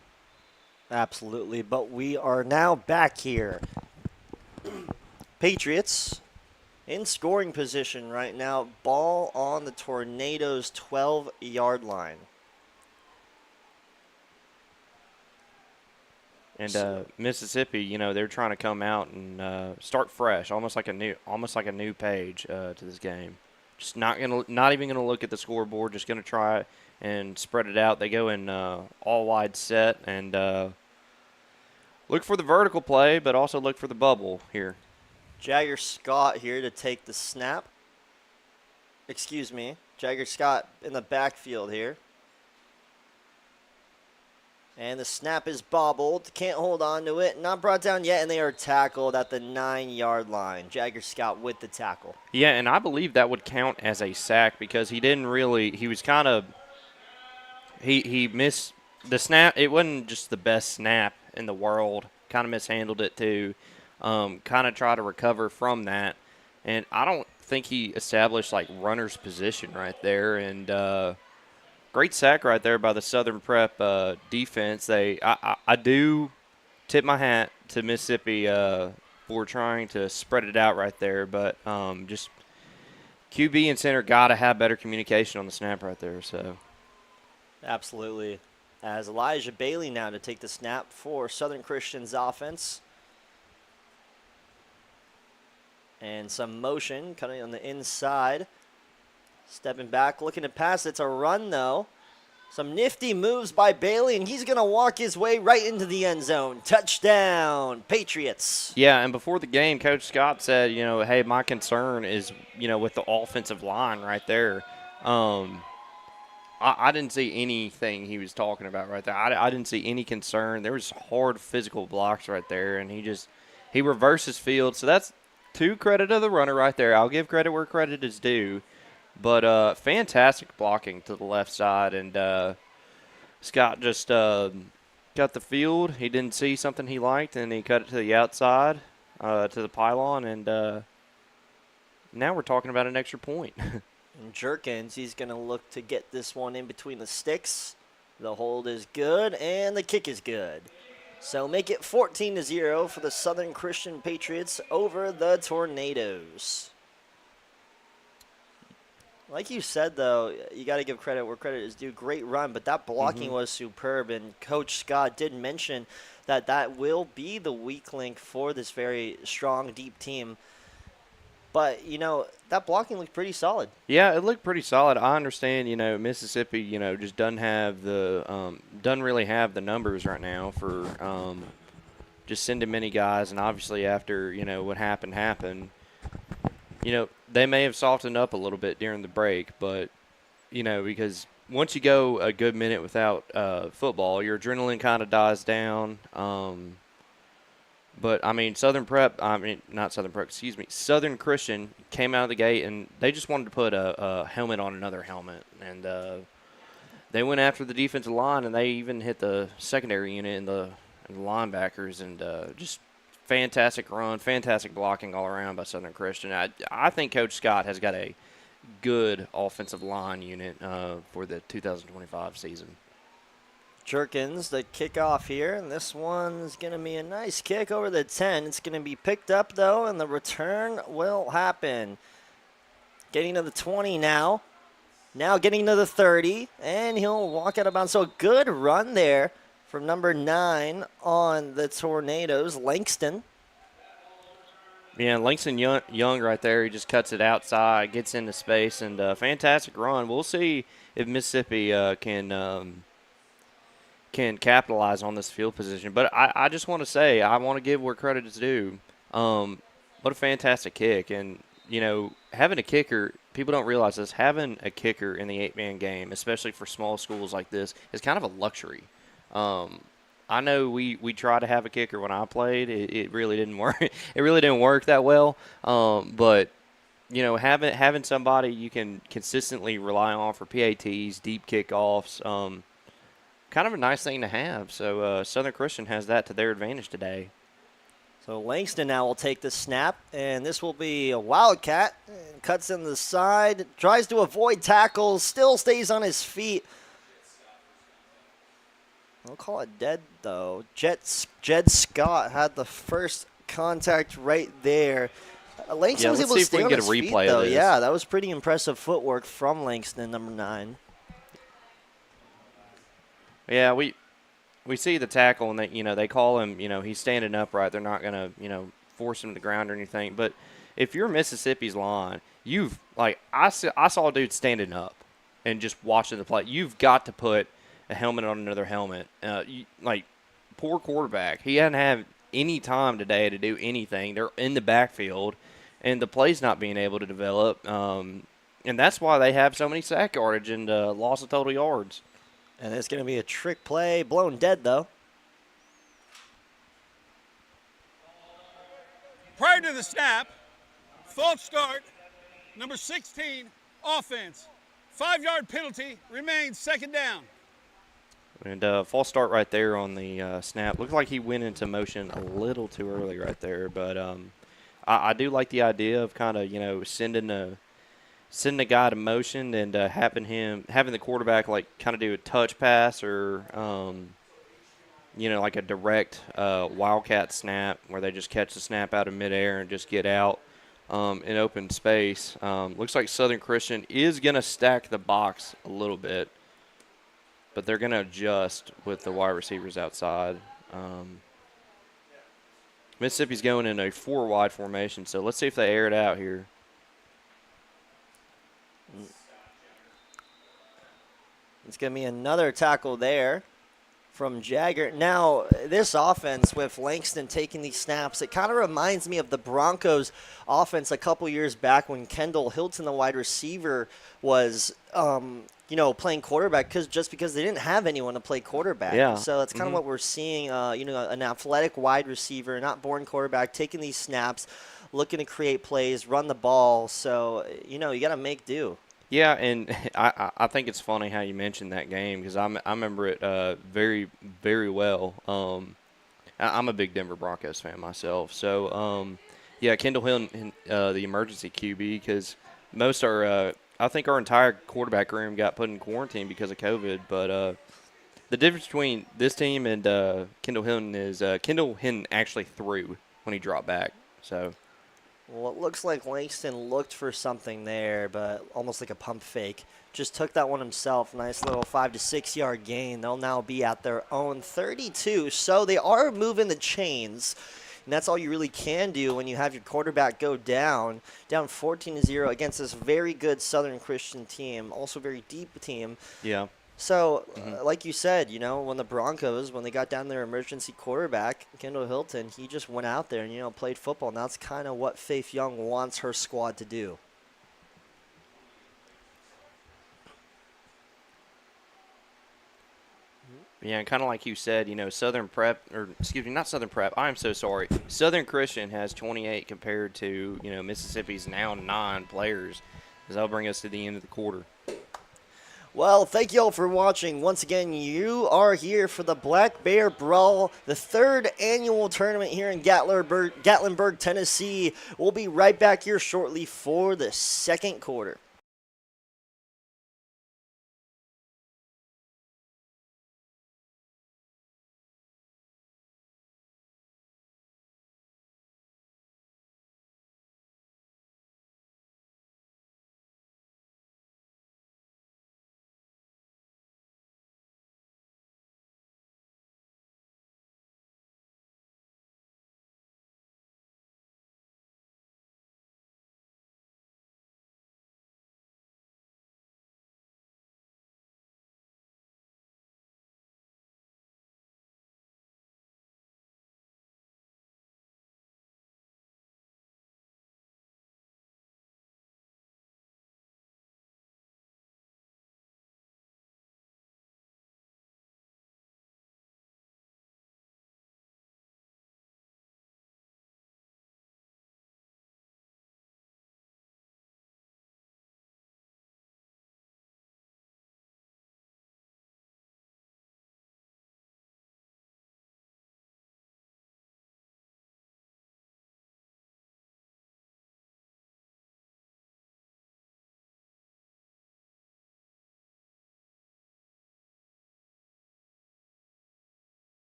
Absolutely, but we are now back here. Patriots in scoring position right now. Ball on the Tornadoes' 12-yard line. And Mississippi, they're trying to come out and start fresh, almost like a new page to this game. Just not even gonna look at the scoreboard. Just gonna try and spread it out. They go in all wide set and look for the vertical play, but also look for the bubble here. Jagger Scott here to take the snap. Excuse me, Jagger Scott in the backfield here. And the snap is bobbled. Can't hold on to it. Not brought down yet, and they are tackled at the 9-yard line. Jagger Scott with the tackle. Yeah, and I believe that would count as a sack because he didn't really – he was kind of – he missed the snap. It wasn't just the best snap in the world. Kind of mishandled it too. Kind of tried to recover from that. And I don't think he established, runner's position right there. And great sack right there by the Southern Prep defense. I do tip my hat to Mississippi for trying to spread it out right there, but just QB and center got to have better communication on the snap right there. So, absolutely. As Elijah Bailey now to take the snap for Southern Christian's offense. And some motion coming on the inside. Stepping back, looking to pass. It's a run, though. Some nifty moves by Bailey, and he's going to walk his way right into the end zone. Touchdown, Patriots. Yeah, and before the game, Coach Scott said, hey, my concern is, with the offensive line right there. I didn't see anything he was talking about right there. I didn't see any concern. There was hard physical blocks right there, and he reversed his field. So that's to credit of the runner right there. I'll give credit where credit is due. But fantastic blocking to the left side, and Scott just got the field. He didn't see something he liked, and he cut it to the outside, to the pylon, and now we're talking about an extra point. And Jerkins, he's going to look to get this one in between the sticks. The hold is good, and the kick is good. So make it 14-0 for the Southern Christian Patriots over the Tornadoes. Like you said, though, you got to give credit where credit is due. Great run, but that blocking was superb, and Coach Scott did mention that will be the weak link for this very strong, deep team. But, that blocking looked pretty solid. Yeah, it looked pretty solid. I understand, Mississippi, just doesn't really have the numbers right now for just sending many guys. And obviously after, what happened, they may have softened up a little bit during the break. But, because once you go a good minute without football, your adrenaline kind of dies down. But, Southern Christian came out of the gate, and they just wanted to put a helmet on another helmet. And they went after the defensive line, and they even hit the secondary unit and the linebackers. And just fantastic run, fantastic blocking all around by Southern Christian. I think Coach Scott has got a good offensive line unit for the 2025 season. Jerkins, the kickoff here, and this one's going to be a nice kick over the 10. It's going to be picked up, though, and the return will happen. Getting to the 20 now. Now getting to the 30, and he'll walk out of bounds. So a good run there from number 9 on the Tornadoes, Langston. Yeah, Langston Young right there. He just cuts it outside, gets into space, and fantastic run. We'll see if Mississippi can capitalize on this field position. But I just want to say, I want to give where credit is due. What a fantastic kick. And, having a kicker, people don't realize this, having a kicker in the 8-man game, especially for small schools like this, is kind of a luxury. I know we try to have a kicker when I played. It really didn't work. It really didn't work that well. But having somebody you can consistently rely on for PATs, deep kickoffs, kind of a nice thing to have. So Southern Christian has that to their advantage today. So Langston now will take the snap, and this will be a Wildcat. And cuts in the side, tries to avoid tackles, still stays on his feet. I'll call it dead, though. Jed Scott had the first contact right there. Langston was able to stay on his feet, though. Yeah, that was pretty impressive footwork from Langston, number 9. Yeah, we see the tackle, and they call him. He's standing upright. They're not gonna force him to the ground or anything. But if you're Mississippi's line, I saw a dude standing up and just watching the play. You've got to put a helmet on another helmet. Poor quarterback. He hadn't had any time today to do anything. They're in the backfield, and the play's not being able to develop. And that's why they have so many sack yardage and loss of total yards. And it's going to be a trick play. Blown dead, though. Prior to the snap, false start, number 16, offense. 5-yard penalty, remains second down. And false start right there on the snap. Looked like he went into motion a little too early right there. But I do like the idea of kind of, sending a guy to motion and having the quarterback kind of do a touch pass or like a direct wildcat snap where they just catch the snap out of midair and just get out in open space. Looks like Southern Christian is going to stack the box a little bit, but they're going to adjust with the wide receivers outside. Mississippi's going in a 4-wide formation, so let's see if they air it out here. It's going to be another tackle there from Jagger. Now, this offense with Langston taking these snaps, it kind of reminds me of the Broncos offense a couple years back when Kendall Hilton, the wide receiver, was playing quarterback because they didn't have anyone to play quarterback. Yeah. So that's kind of what we're seeing, an athletic wide receiver, not born quarterback, taking these snaps, looking to create plays, run the ball. So, you got to make do. Yeah, and I think it's funny how you mentioned that game because I remember it very, very well. I'm a big Denver Broncos fan myself. So, Kendall Hilton, the emergency QB, because I think our entire quarterback room got put in quarantine because of COVID. But the difference between this team and Kendall Hilton is Kendall Hilton actually threw when he dropped back. So. Well, it looks like Langston looked for something there, but almost like a pump fake. Just took that one himself. Nice little 5 to 6 yard gain. They'll now be at their own 32. So they are moving the chains. And that's all you really can do when you have your quarterback go down 14-0 against this very good Southern Christian team, also very deep team. Yeah. So, like you said, when the Broncos, when they got down their emergency quarterback, Kendall Hilton, he just went out there and, played football. And that's kind of what Faith Young wants her squad to do. Yeah, and kind of like you said, Southern Christian has 28 compared to, Mississippi's now 9 players. As that'll bring us to the end of the quarter. Well, thank you all for watching. Once again, you are here for the Black Bear Brawl, the 3rd annual tournament here in Gatlinburg, Tennessee. We'll be right back here shortly for the second quarter.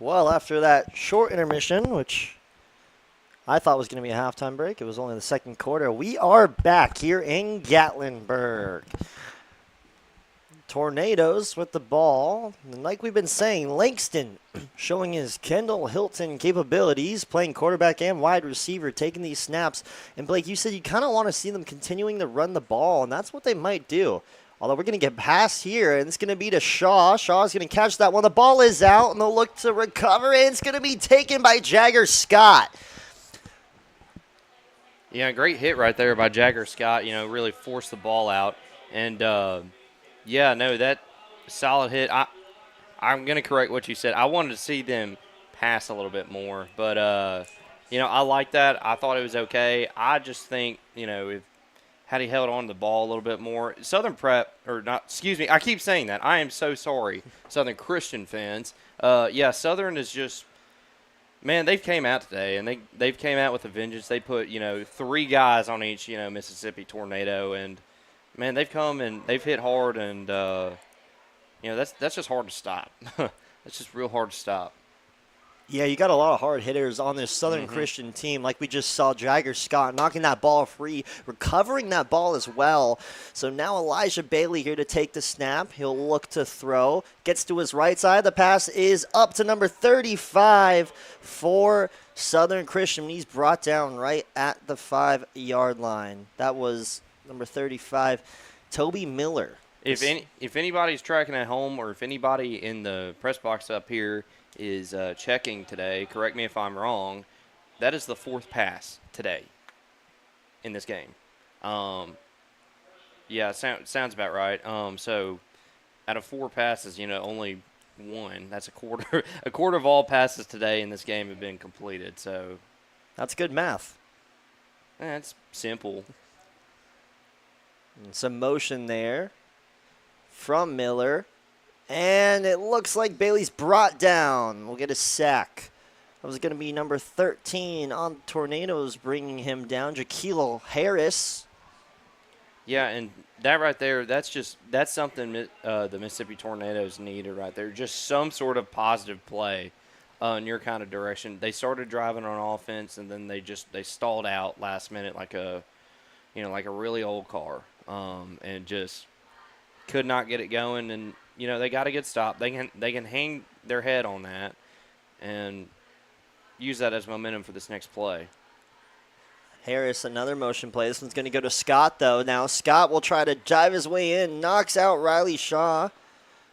Well, after that short intermission, which I thought was going to be a halftime break, it was only the second quarter. We are back here in Gatlinburg. Tornadoes with the ball. And like we've been saying, Langston showing his Kendall Hilton capabilities, playing quarterback and wide receiver, taking these snaps. And Blake, you said you kind of want to see them continuing to run the ball, and that's what they might do. Although we're going to get past here, and it's going to be to Shaw. Shaw's going to catch that one. The ball is out, and they'll look to recover, and it's going to be taken by Jagger Scott. Yeah, great hit right there by Jagger Scott. Really forced the ball out. And, that solid hit. I'm going to correct what you said. I wanted to see them pass a little bit more. But, I like that. I thought it was okay. I just think, if had he held on to the ball a little bit more. Southern Prep, or not, excuse me, I keep saying that. I am so sorry, Southern Christian fans. Southern is just, man, they've came out today, and they've came out with a vengeance. They put, 3 guys on each, Mississippi Tornado, and, man, they've come and they've hit hard, and, that's just hard to stop. That's just real hard to stop. Yeah, you got a lot of hard hitters on this Southern Christian team. Like we just saw Jagger Scott knocking that ball free, recovering that ball as well. So now Elijah Bailey here to take the snap. He'll look to throw. Gets to his right side. The pass is up to number 35 for Southern Christian. He's brought down right at the 5-yard line. That was number 35, Toby Miller. If anybody's tracking at home, or if anybody in the press box up here is checking today, correct me if I'm wrong, that is the 4th pass today in this game. Sounds about right. So out of 4 passes, only 1. That's a quarter. A quarter of all passes today in this game have been completed. So that's good math. That's simple. And some motion there from Miller. And it looks like Bailey's brought down. We'll get a sack. That was going to be number 13 on Tornadoes, bringing him down. Jaquil Harris. Yeah, and that right there, that's something the Mississippi Tornadoes needed right there. Just some sort of positive play in your kind of direction. They started driving on offense, and then they stalled out last minute like a really old car, and just could not get it going. And they got to get stopped. They can hang their head on that and use that as momentum for this next play. Harris, another motion play. This one's going to go to Scott, though. Now Scott will try to dive his way in, knocks out Riley Shaw,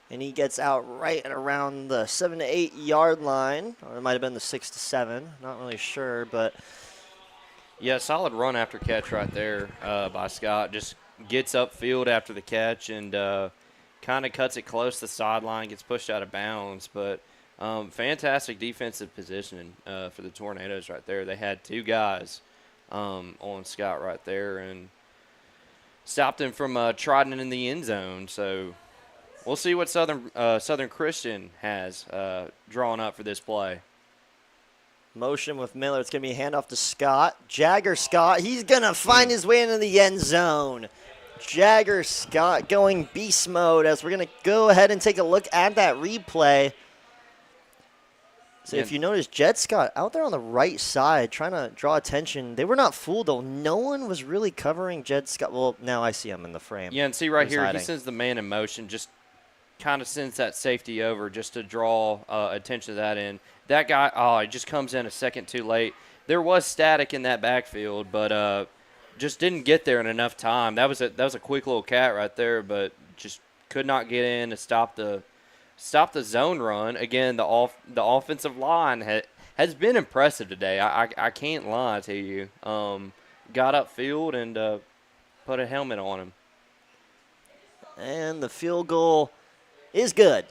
and he gets out right at around the 7 to 8 yard line. Or it might have been the 6 to 7. Not really sure, but yeah, solid run after catch right there by Scott. Just gets upfield after the catch and kind of cuts it close to the sideline, gets pushed out of bounds. But fantastic defensive positioning for the Tornadoes right there. They had 2 guys on Scott right there and stopped him from trotting in the end zone. So we'll see what Southern Christian has drawn up for this play. Motion with Miller. It's going to be a handoff to Scott. Jagger Scott. He's going to find his way into the end zone. Jagger Scott going beast mode as we're going to go ahead and take a look at that replay. So if you notice, Jed Scott out there on the right side trying to draw attention. They were not fooled, though. No one was really covering Jed Scott. Well, now I see him in the frame. Yeah, and see right here, he sends the man in motion, just kind of sends that safety over just to draw attention to that end. That guy, he just comes in a second too late. There was static in that backfield, but just didn't get there in enough time. That was a quick little cat right there, but just could not get in to stop the zone run. Again, the offensive line has been impressive today. I can't lie to you. Got upfield and put a helmet on him. And the field goal is good.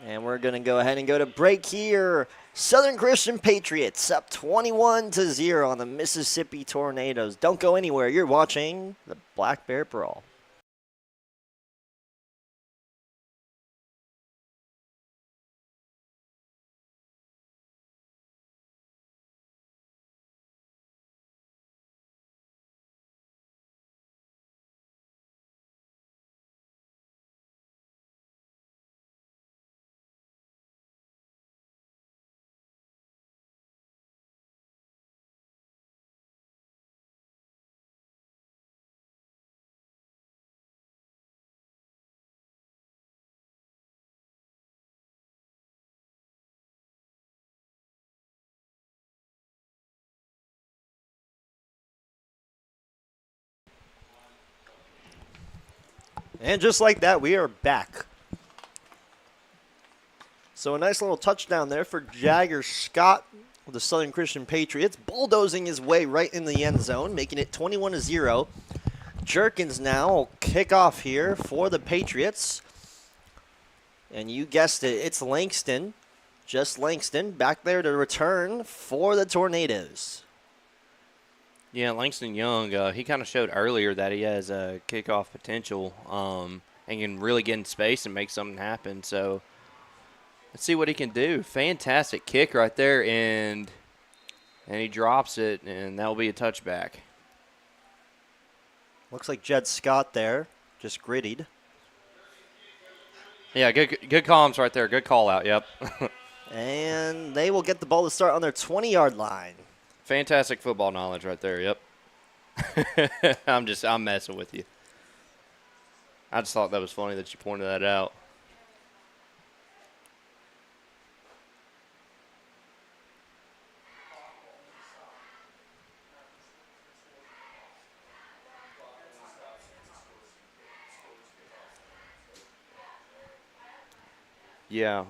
And we're going to go ahead and go to break here. Southern Christian Patriots up 21-0 on the Mississippi Tornadoes. Don't go anywhere. You're watching the Black Bear Brawl. And just like that, we are back. So a nice little touchdown there for Jagger Scott with the Southern Christian Patriots, bulldozing his way right in the end zone, making it 21-0. Jerkins now will kick off here for the Patriots. And you guessed it, it's Langston, just Langston, back there to return for the Tornadoes. Yeah, Langston Young, he kind of showed earlier that he has kickoff potential and can really get in space and make something happen. So let's see what he can do. Fantastic kick right there, and he drops it, and that'll be a touchback. Looks like Jed Scott there, just grittied. Yeah, good comms right there. Good call out, yep. And they will get the ball to start on their 20-yard line. Fantastic football knowledge right there, yep. I'm messing with you. I just thought that was funny that you pointed that out. Yeah,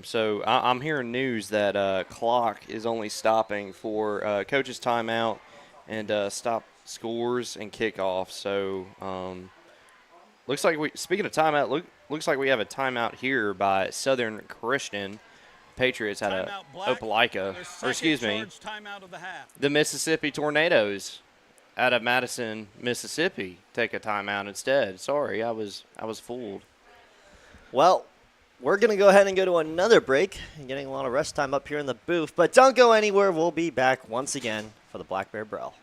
so I'm hearing news that clock is only stopping for coach's timeout and stop scores and kickoff. So looks like speaking of timeout, looks like we have a timeout here by Southern Christian. Patriots had a Opelika, or excuse me, the Mississippi Tornadoes out of Madison, Mississippi, take a timeout instead. Sorry, I was fooled. Well, we're going to go ahead and go to another break. Getting a lot of rest time up here in the booth. But don't go anywhere. We'll be back once again for the Black Bear Brawl.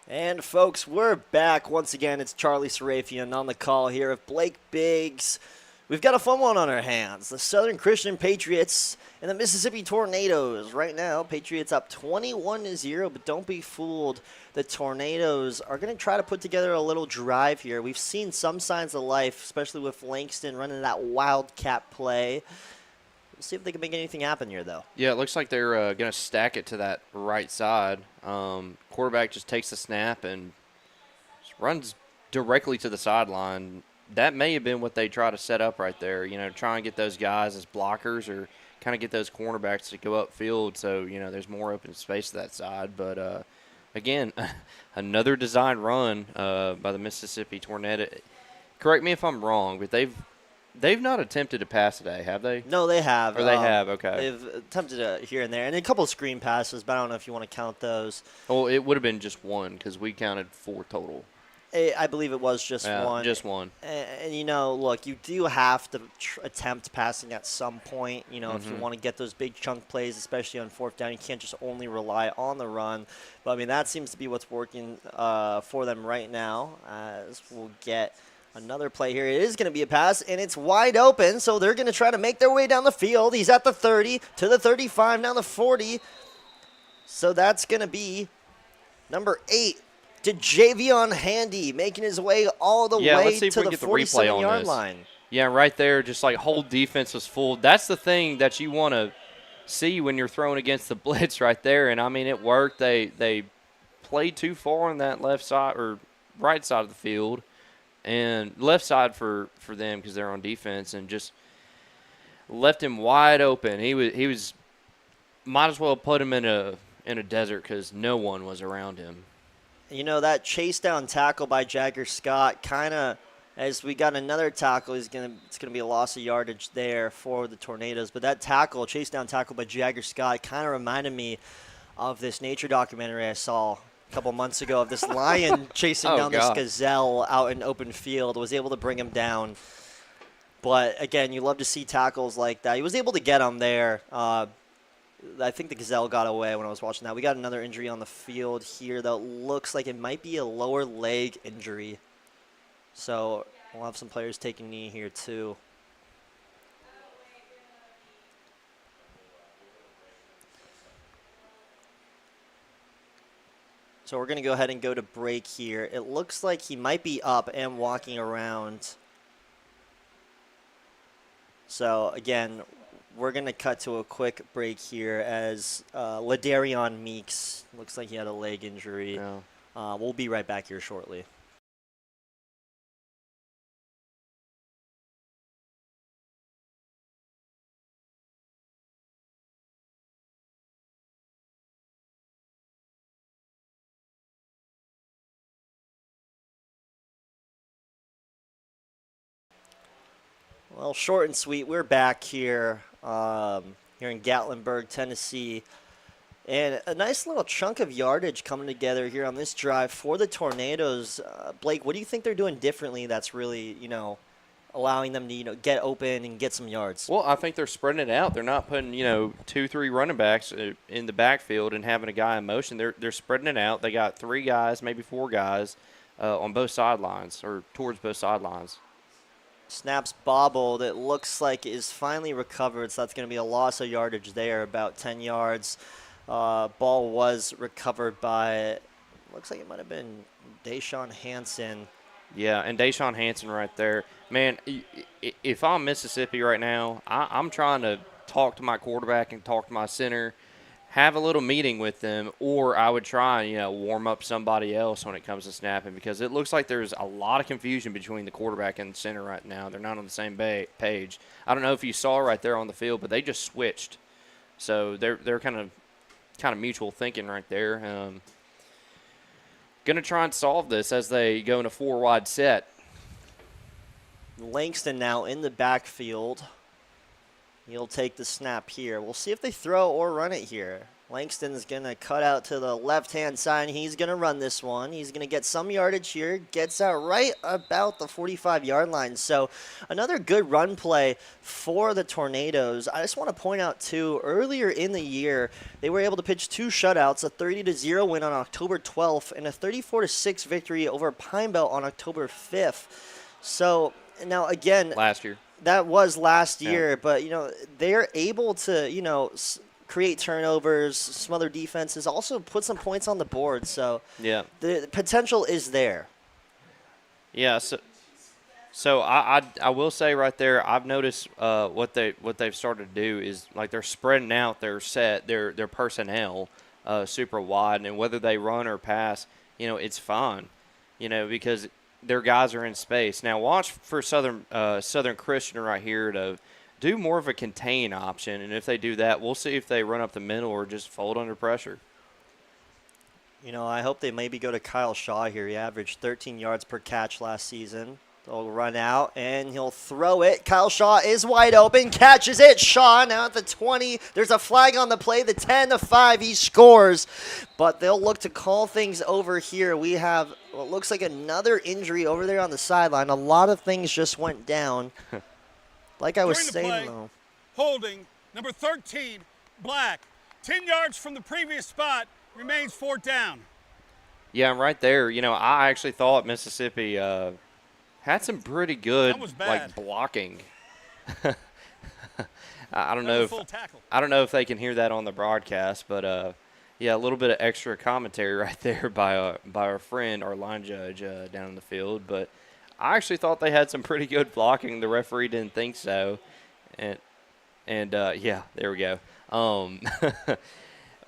And folks, we're back once again. It's Charlie Serafian on the call here of Blake Biggs. We've got a fun one on our hands. The Southern Christian Patriots and the Mississippi Tornadoes. Right now, Patriots up 21-0, but don't be fooled. The Tornadoes are going to try to put together a little drive here. We've seen some signs of life, especially with Langston running that wildcat play. We'll see if they can make anything happen here, though. Yeah, it looks like they're going to stack it to that right side. Quarterback just takes the snap and just runs directly to the sideline. That may have been what they try to set up right there, try and get those guys as blockers or kind of get those cornerbacks to go upfield so, there's more open space to that side. But, again, another design run by the Mississippi Tornado. Correct me if I'm wrong, but they've They've not attempted to pass today, have they? No, they have. Or they have, okay. They've attempted here and there, and a couple of screen passes, but I don't know if you want to count those. Well, it would have been just one because we counted 4 total. I believe it was just one. Just one. And, look, you do have to attempt passing at some point. If you want to get those big chunk plays, especially on 4th down, you can't just only rely on the run. But, that seems to be what's working for them right now, as we'll get another play here. It is going to be a pass, and it's wide open, so they're going to try to make their way down the field. He's at the 30, to the 35, now the 40. So that's going to be number 8. To Javion Handy, making his way all the way to the 47-yard line. Yeah, right there, just like whole defense was full. That's the thing that you want to see when you're throwing against the blitz right there. And, it worked. They played too far on that left side or right side of the field. And left side for them because they're on defense, and just left him wide open. He was might as well put him in a desert because no one was around him. That chase down tackle by Jagger Scott kind of, as we got another tackle, it's going to be a loss of yardage there for the Tornadoes. But that chase down tackle by Jagger Scott kind of reminded me of this nature documentary I saw a couple months ago of this lion chasing down this gazelle out in open field, was able to bring him down. But, again, you love to see tackles like that. He was able to get him there. I think the gazelle got away when I was watching that. We got another injury on the field here that looks like it might be a lower leg injury. So we'll have some players taking knee here too. So we're going to go ahead and go to break here. It looks like he might be up and walking around. So again, we're going to cut to a quick break here as Ladarion Meeks, looks like he had a leg injury. Yeah. We'll be right back here shortly. Well, short and sweet, we're back here. Here in Gatlinburg, Tennessee. And a nice little chunk of yardage coming together here on this drive for the Tornadoes. Blake, what do you think they're doing differently that's really, allowing them to, get open and get some yards? Well, I think they're spreading it out. They're not putting, 2-3 running backs in the backfield and having a guy in motion. They're spreading it out. They got 3 guys, maybe 4 guys on both sidelines or towards both sidelines. Snaps bobbled. It looks like it is finally recovered, so that's going to be a loss of yardage there, about 10 yards. Ball was recovered by, looks like it might have been Deshaun Hansen. Yeah, and Deshaun Hansen right there. Man, if I'm Mississippi right now, I'm trying to talk to my quarterback and talk to my center, have a little meeting with them, or I would try and, warm up somebody else when it comes to snapping, because it looks like there's a lot of confusion between the quarterback and the center right now. They're not on the same page. I don't know if you saw right there on the field, but they just switched. So they're kind of mutual thinking right there. Going to try and solve this as they go in a 4-wide set. Langston now in the backfield. He'll take the snap here. We'll see if they throw or run it here. Langston's going to cut out to the left-hand side. He's going to run this one. He's going to get some yardage here. Gets out right about the 45-yard line. So another good run play for the Tornadoes. I just want to point out, too, earlier in the year, they were able to pitch 2 shutouts, a 30-0 win on October 12th and a 34-6 victory over Pine Belt on October 5th. So now, again, last year. That was last year, but, they're able to, create turnovers, some other defenses, also put some points on the board. So yeah, the potential is there. Yeah, so I will say right there, I've noticed what they've started to do is like they're spreading out their personnel super wide, and whether they run or pass, it's fine, because their guys are in space. Now watch for Southern Christian right here to do more of a contain option, and if they do that, we'll see if they run up the middle or just fold under pressure. I hope they maybe go to Kyle Shaw here. He averaged 13 yards per catch last season. They'll run out, and he'll throw it. Kyle Shaw is wide open, catches it. Shaw now at the 20. There's a flag on the play, the 10, the 5. He scores, but they'll look to call things over here. We have what looks like another injury over there on the sideline. A lot of things just went down. Like I was During the saying, play, though. Holding, number 13, Black. 10 yards from the previous spot, remains 4th down. Yeah, I'm right there. You know, I actually thought Mississippi had some pretty good That was bad. blocking. I don't That know was if a full tackle. I don't know if they can hear that on the broadcast, but yeah, a little bit of extra commentary right there by our friend, our line judge down in the field. But I actually thought they had some pretty good blocking. The referee didn't think so, and yeah, there we go.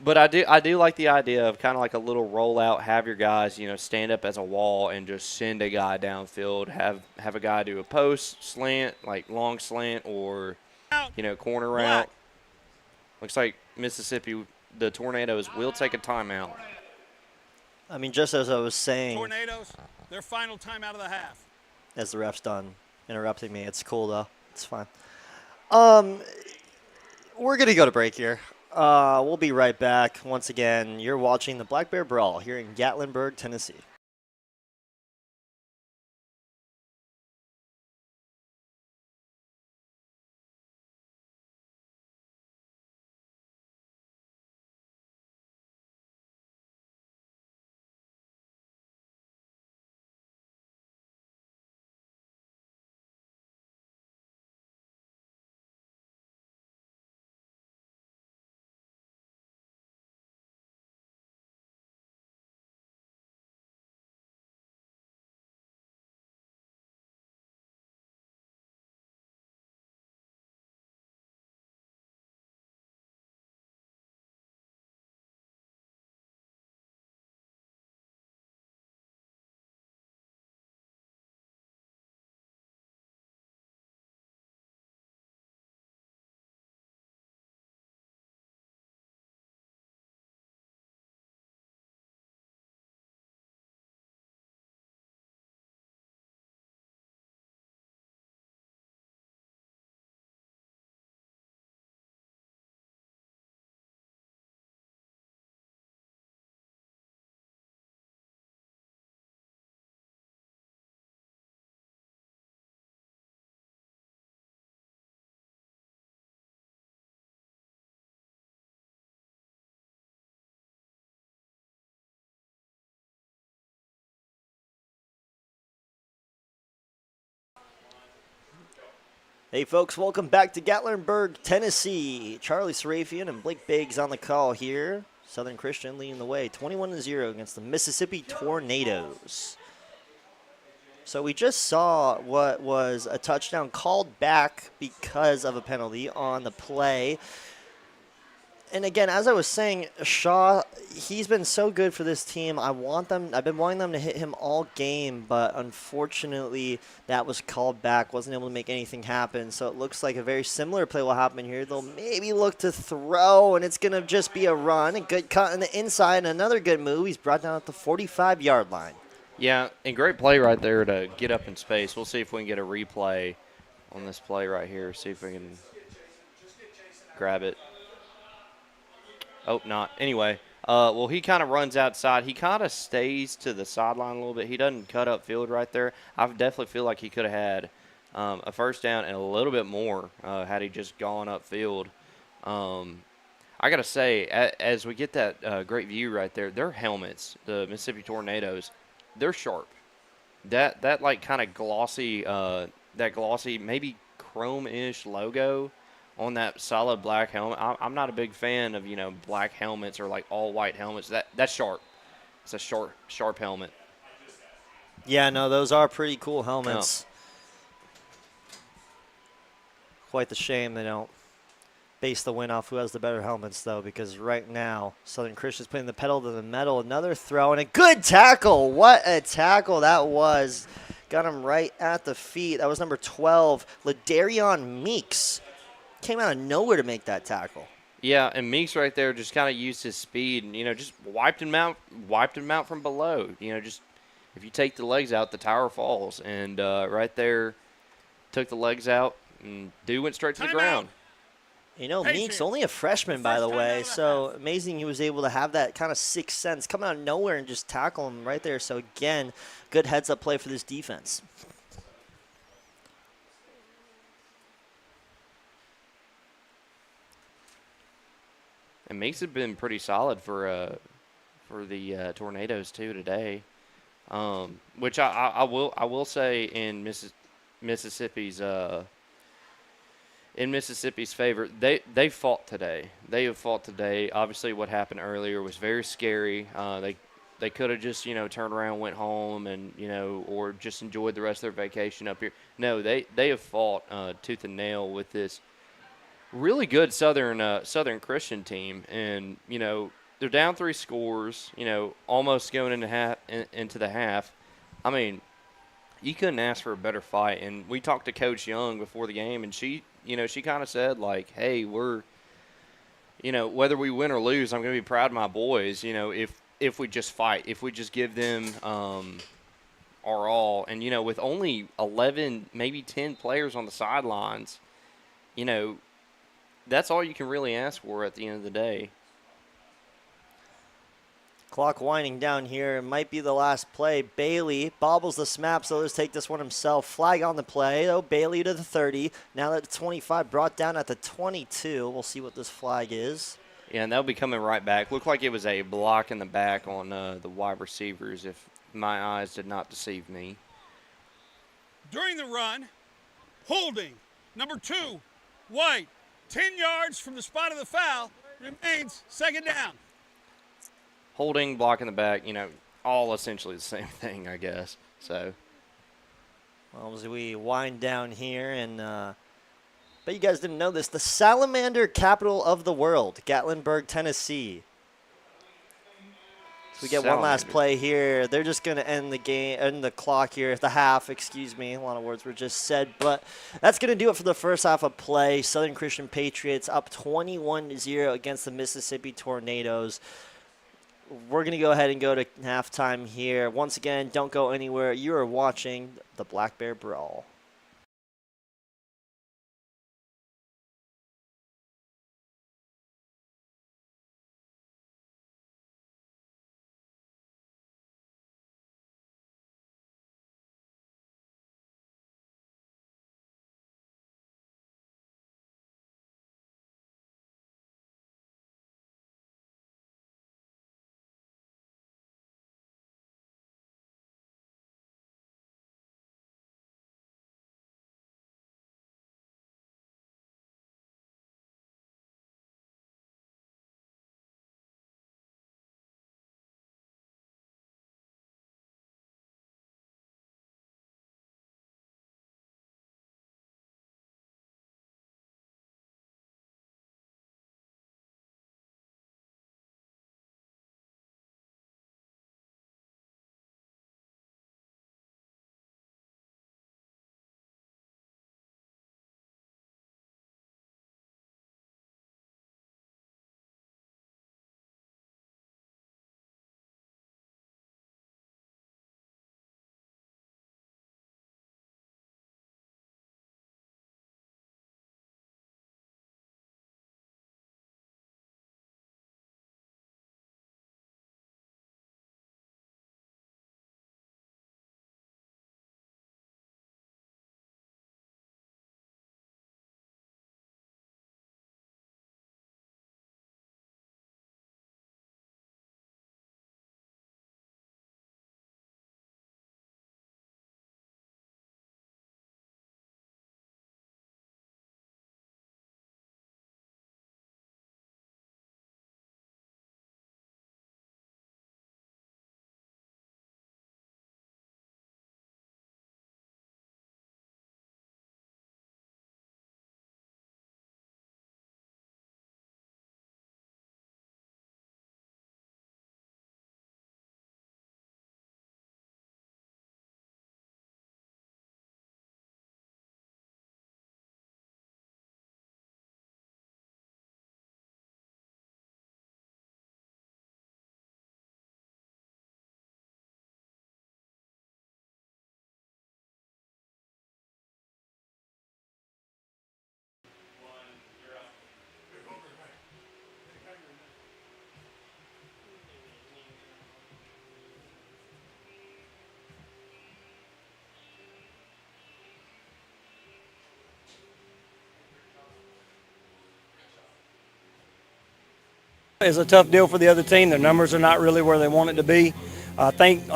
But I do like the idea of kind of like a little rollout. Have your guys, you know, stand up as a wall and just send a guy downfield. Have a guy do a post slant, like long slant, or you know, corner route. Looks like Mississippi, the Tornadoes will take a timeout. I mean, just as I was saying, Tornadoes, their final timeout of the half. as the ref's done interrupting me, it's cool though. It's fine. We're gonna go to break here. We'll be right back. Once again, you're watching the Black Bear Brawl here in Gatlinburg, Tennessee. Hey folks, welcome back to Gatlinburg, Tennessee. Charlie Serafian and Blake Biggs on the call here. Southern Christian leading the way, 21-0 against the Mississippi Tornadoes. So we just saw what was a touchdown called back because of a penalty on the play. And again, as I was saying, Shaw, he's been so good for this team. I've been wanting them to hit him all game, but unfortunately that was called back. Wasn't able to make anything happen. So it looks like a very similar play will happen here. They'll maybe look to throw, and it's going to just be a run. A good cut on the inside, and another good move. He's brought down at the 45-yard line. Yeah, and great play right there to get up in space. We'll see if we can get a replay on this play right here. See if we can grab it. Oh, not. Anyway, well, he kind of runs outside. He kind of stays to the sideline a little bit. He doesn't cut up field right there. I definitely feel like he could have had a first down and a little bit more had he just gone upfield. I got to say, as we get that great view right there, their helmets, the Mississippi Tornadoes, they're sharp. That like kind of glossy, maybe chrome-ish logo on that solid black helmet. I'm not a big fan of, black helmets or like all white helmets. That's sharp. It's a sharp helmet. Yeah, no, those are pretty cool helmets. Yeah. Quite the shame they don't base the win off who has the better helmets, though, because right now Southern Christian's putting the pedal to the metal. Another throw and a good tackle. What a tackle that was. Got him right at the feet. That was number 12, Ladarion Meeks. Came out of nowhere to make that tackle. Yeah, and Meeks right there just kind of used his speed and, just wiped him out from below. Just if you take the legs out, the tower falls. And right there, took the legs out, and dude went straight to the Timeout. ground. You know, Patriots. Meek's only a freshman, by First the time out way, of the so half. amazing he was able to have that kind of sixth sense, come out of nowhere and just tackle him right there. So, again, good heads-up play for this defense. And Meeks have been pretty solid for the Tornadoes too today, which I will say in Mississippi's favor, they fought today. They have fought today. Obviously, what happened earlier was very scary. They could have just turned around, went home, and or just enjoyed the rest of their vacation up here. No, they have fought tooth and nail with this really good Southern Christian team, and they're down 3 scores. Almost going into the half. I mean, you couldn't ask for a better fight. And we talked to Coach Young before the game, and she kind of said like, "Hey, we're whether we win or lose, I'm going to be proud of my boys. If we just fight, if we just give them our all." And with only 11, maybe 10 players on the sidelines, that's all you can really ask for at the end of the day. Clock winding down here. It might be the last play. Bailey bobbles the snap, so let's take this one himself. Flag on the play. Oh, Bailey to the 30. Now at the 25, brought down at the 22. We'll see what this flag is. Yeah, and they'll be coming right back. Looked like it was a block in the back on the wide receivers, if my eyes did not deceive me. During the run, holding, number 2, White, 10 yards from the spot of the foul, remains second down. Holding, block in the back, all essentially the same thing, I guess. So, Well, as we wind down here, and but you guys didn't know this, the salamander capital of the world, Gatlinburg, Tennessee. So we get one last play here. They're just going to end the clock here, the half, excuse me. A lot of words were just said, but that's going to do it for the first half of play. Southern Christian Patriots up 21-0 against the Mississippi Tornadoes. We're going to go ahead and go to halftime here. Once again, don't go anywhere. You are watching the Black Bear Brawl. It's a tough deal for the other team. Their numbers are not really where they want it to be. I think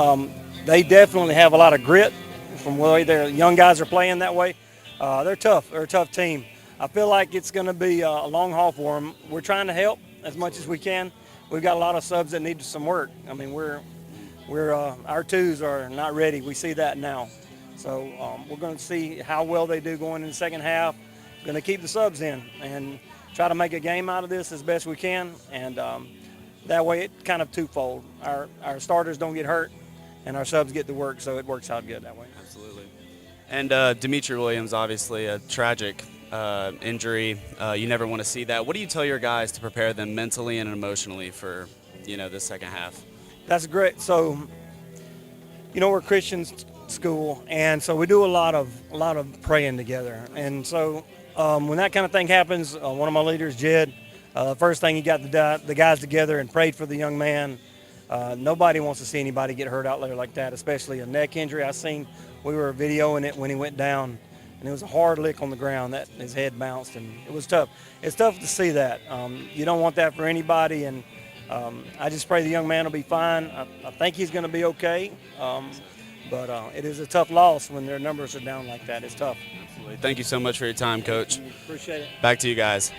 they definitely have a lot of grit from the way their young guys are playing that way. They're tough. They're a tough team. I feel like it's going to be a long haul for them. We're trying to help as much as we can. We've got a lot of subs that need some work. I mean, our twos are not ready. We see that now. So we're going to see how well they do going in the second half. Going to keep the subs in and try to make a game out of this as best we can. And that way it kind of twofold. Our starters don't get hurt and our subs get to work, so it works out good that way. Absolutely. And Dimitri Williams, obviously a tragic injury. You never want to see that. What do you tell your guys to prepare them mentally and emotionally for, this second half? That's great. So, we're a Christian school, and so we do a lot of praying together. And so when that kind of thing happens, one of my leaders, Jed, first thing he got the guys together and prayed for the young man. Nobody wants to see anybody get hurt out there like that, especially a neck injury. We were videoing it when he went down, and it was a hard lick on the ground that his head bounced, and it was tough. It's tough to see that. You don't want that for anybody, and I just pray the young man will be fine. I think he's going to be okay, but it is a tough loss when their numbers are down like that. It's tough. Absolutely. Thank you so much for your time, Coach. Appreciate it. Back to you guys.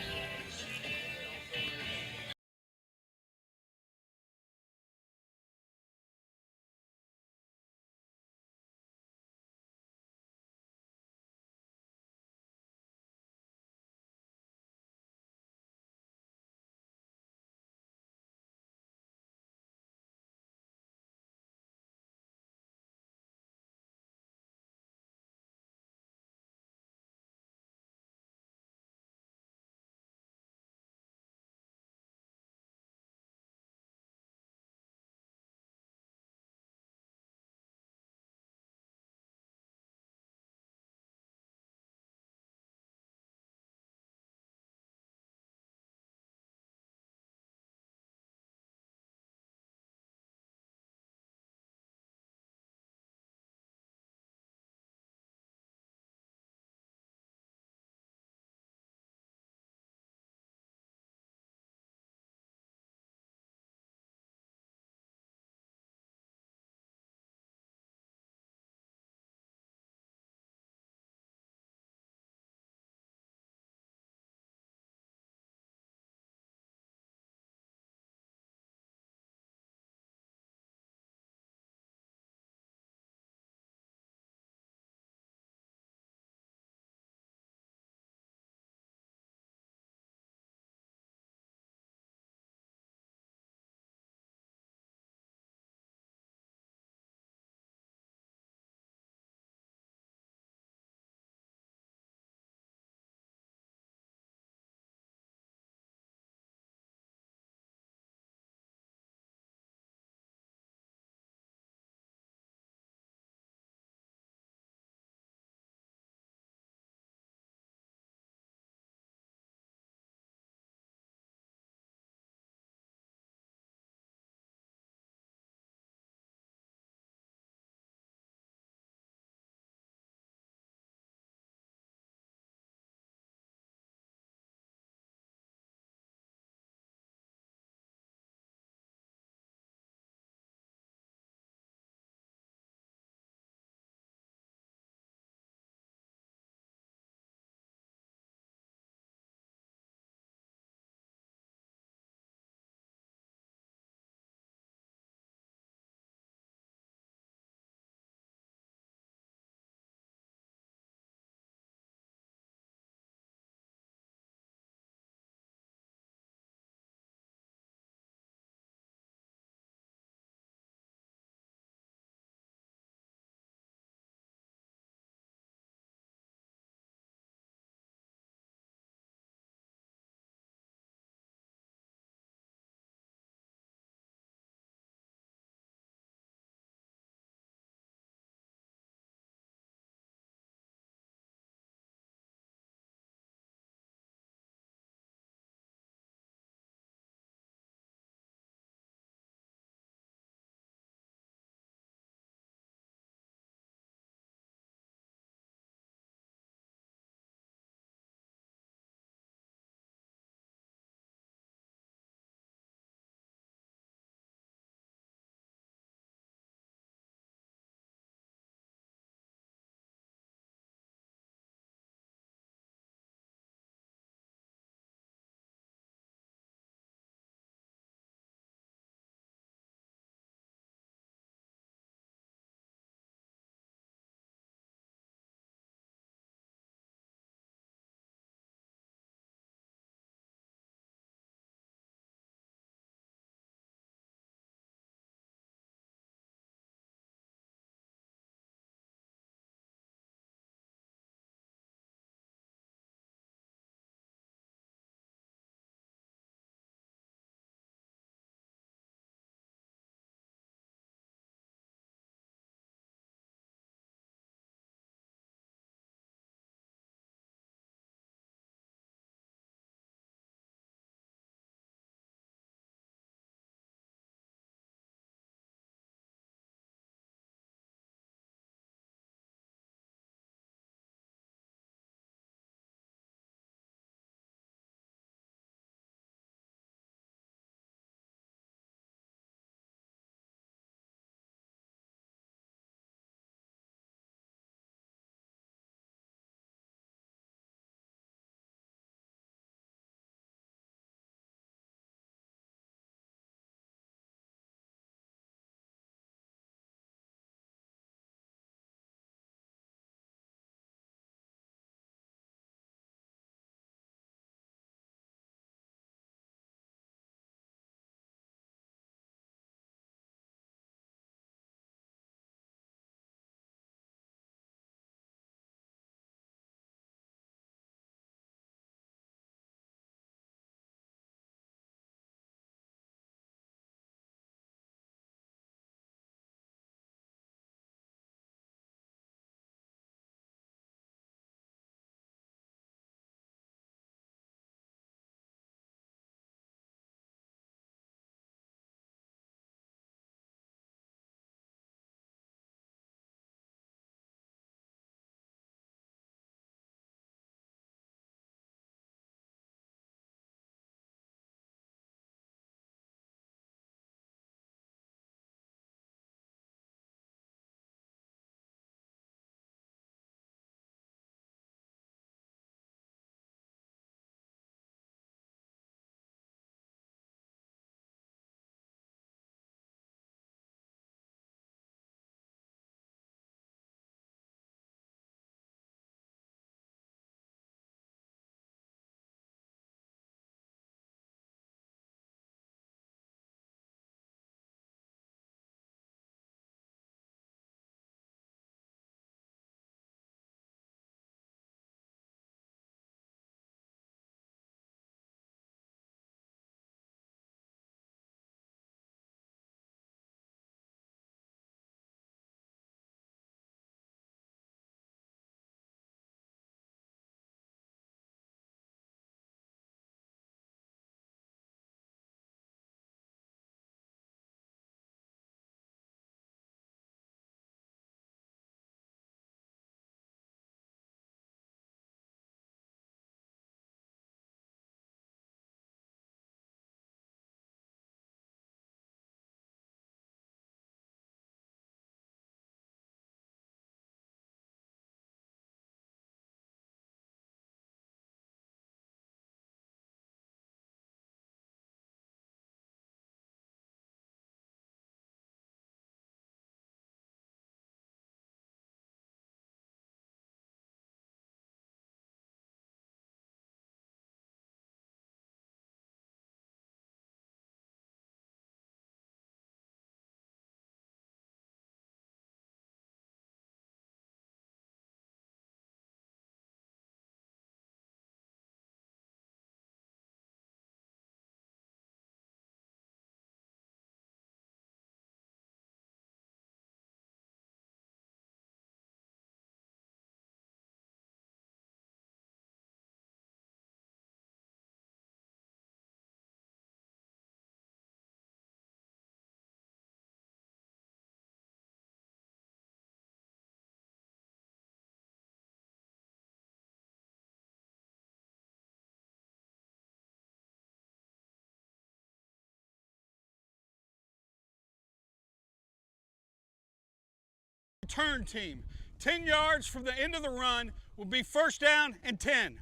return team. 10 yards from the end of the run will be first down and 10.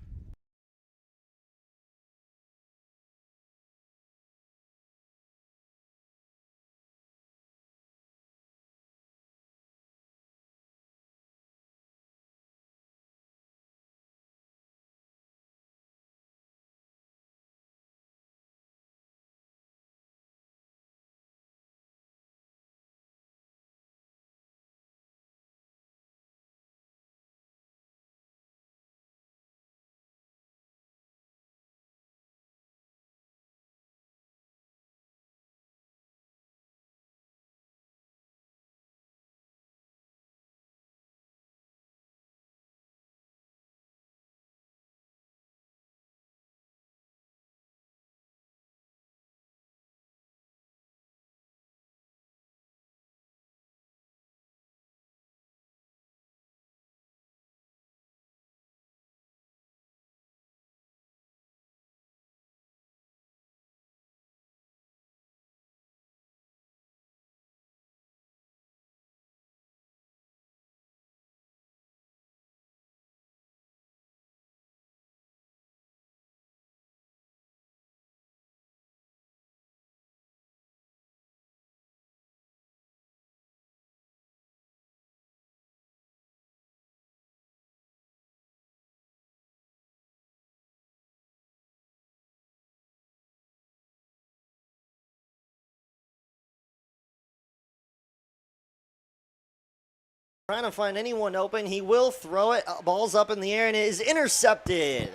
Trying to find anyone open. He will throw it. Ball's up in the air and it is intercepted.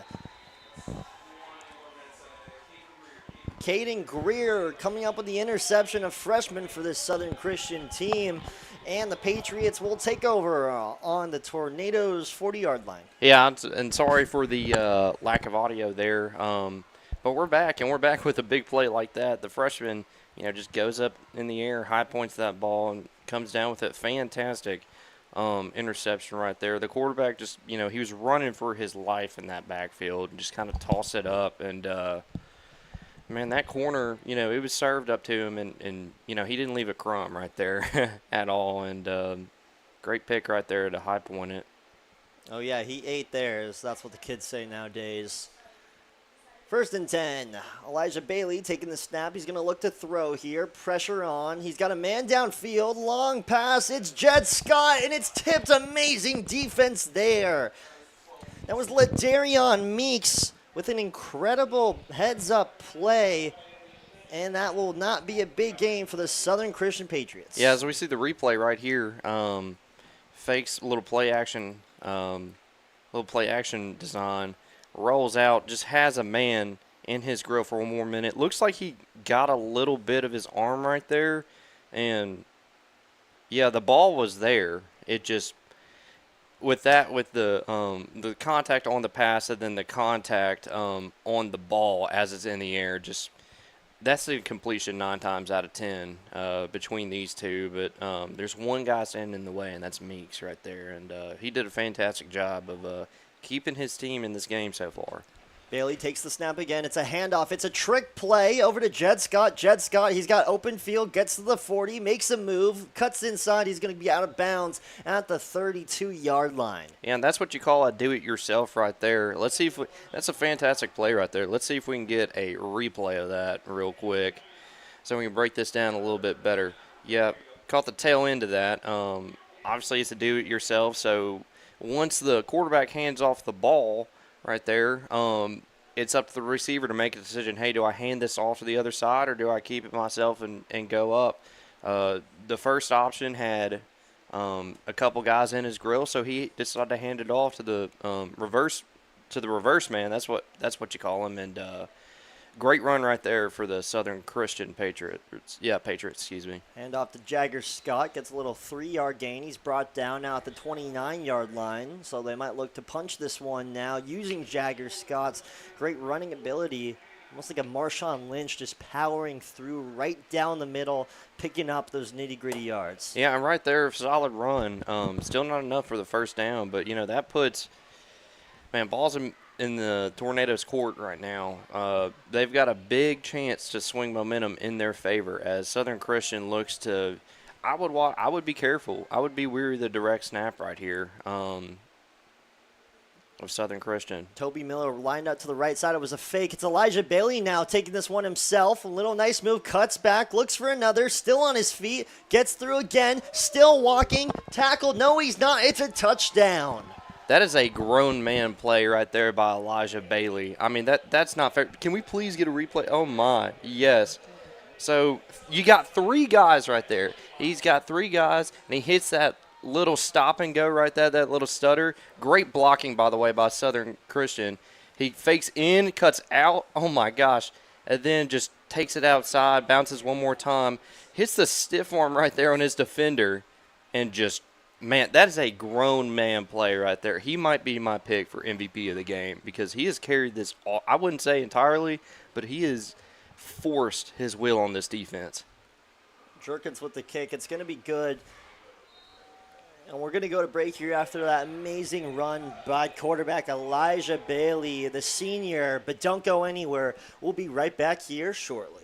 Caden Greer coming up with the interception, a freshman for this Southern Christian team. And the Patriots will take over on the Tornadoes' 40-yard line. Yeah, and sorry for the lack of audio there. But we're back, and we're back with a big play like that. The freshman, just goes up in the air, high points that ball, and comes down with it. Fantastic interception right there. The quarterback just, he was running for his life in that backfield and just kind of tossed it up. And, man, that corner, it was served up to him, and he didn't leave a crumb right there at all. And great pick right there to high point it. Oh, yeah, he ate theirs. That's what the kids say nowadays. First and 10. Elijah Bailey taking the snap. He's going to look to throw here. Pressure on. He's got a man downfield. Long pass. It's Jagger Scott, and it's tipped. Amazing defense there. That was Ladarion Meeks with an incredible heads-up play, and that will not be a big game for the Southern Christian Patriots. Yeah, as we see the replay right here, fakes a little play action design. Rolls out, just has a man in his grill for one more minute. Looks like he got a little bit of his arm right there. And, yeah, the ball was there. It just, with the contact on the pass and then the contact on the ball as it's in the air, just that's the completion 9 times out of 10 between these two. But there's one guy standing in the way, and that's Meeks right there. And he did a fantastic job of keeping his team in this game so far. Bailey takes the snap again. It's a handoff. It's a trick play over to Jagger Scott. Jagger Scott, he's got open field, gets to the 40, makes a move, cuts inside. He's going to be out of bounds at the 32-yard line. Yeah, and that's what you call a do-it-yourself right there. Let's see if that's a fantastic play right there. Let's see if we can get a replay of that real quick so we can break this down a little bit better. Yeah, caught the tail end of that. Obviously, it's a do-it-yourself, so once the quarterback hands off the ball right there, it's up to the receiver to make a decision. Hey, do I hand this off to the other side or do I keep it myself and go up? The first option had a couple guys in his grill, so he decided to hand it off to the reverse man. That's what you call him. And great run right there for the Southern Christian Patriots. Yeah, Patriots, excuse me. Hand off to Jagger Scott. Gets a little 3-yard gain. He's brought down now at the 29-yard line. So they might look to punch this one now using Jagger Scott's great running ability. Almost like a Marshawn Lynch just powering through right down the middle, picking up those nitty-gritty yards. Yeah, and right there, solid run. Still not enough for the first down, but, that puts, balls in the Tornadoes' court right now. They've got a big chance to swing momentum in their favor as Southern Christian looks to I would be careful. I would be weary of the direct snap right here of Southern Christian. Toby Miller lined up to the right side. It was a fake. It's Elijah Bailey now taking this one himself. A little nice move, cuts back, looks for another, still on his feet, gets through again, still walking, tackled. No, he's not. It's a touchdown. That is a grown man play right there by Elijah Bailey. I mean, that's not fair. Can we please get a replay? Oh, my. Yes. So you got 3 guys right there. He's got 3 guys, and he hits that little stop and go right there, that little stutter. Great blocking, by the way, by Southern Christian. He fakes in, cuts out. Oh, my gosh. And then just takes it outside, bounces one more time, hits the stiff arm right there on his defender, and just, man, that is a grown man play right there. He might be my pick for MVP of the game because he has carried this, I wouldn't say entirely, but he has forced his will on this defense. Jerkins with the kick. It's going to be good. And we're going to go to break here after that amazing run by quarterback Elijah Bailey, the senior. But don't go anywhere. We'll be right back here shortly.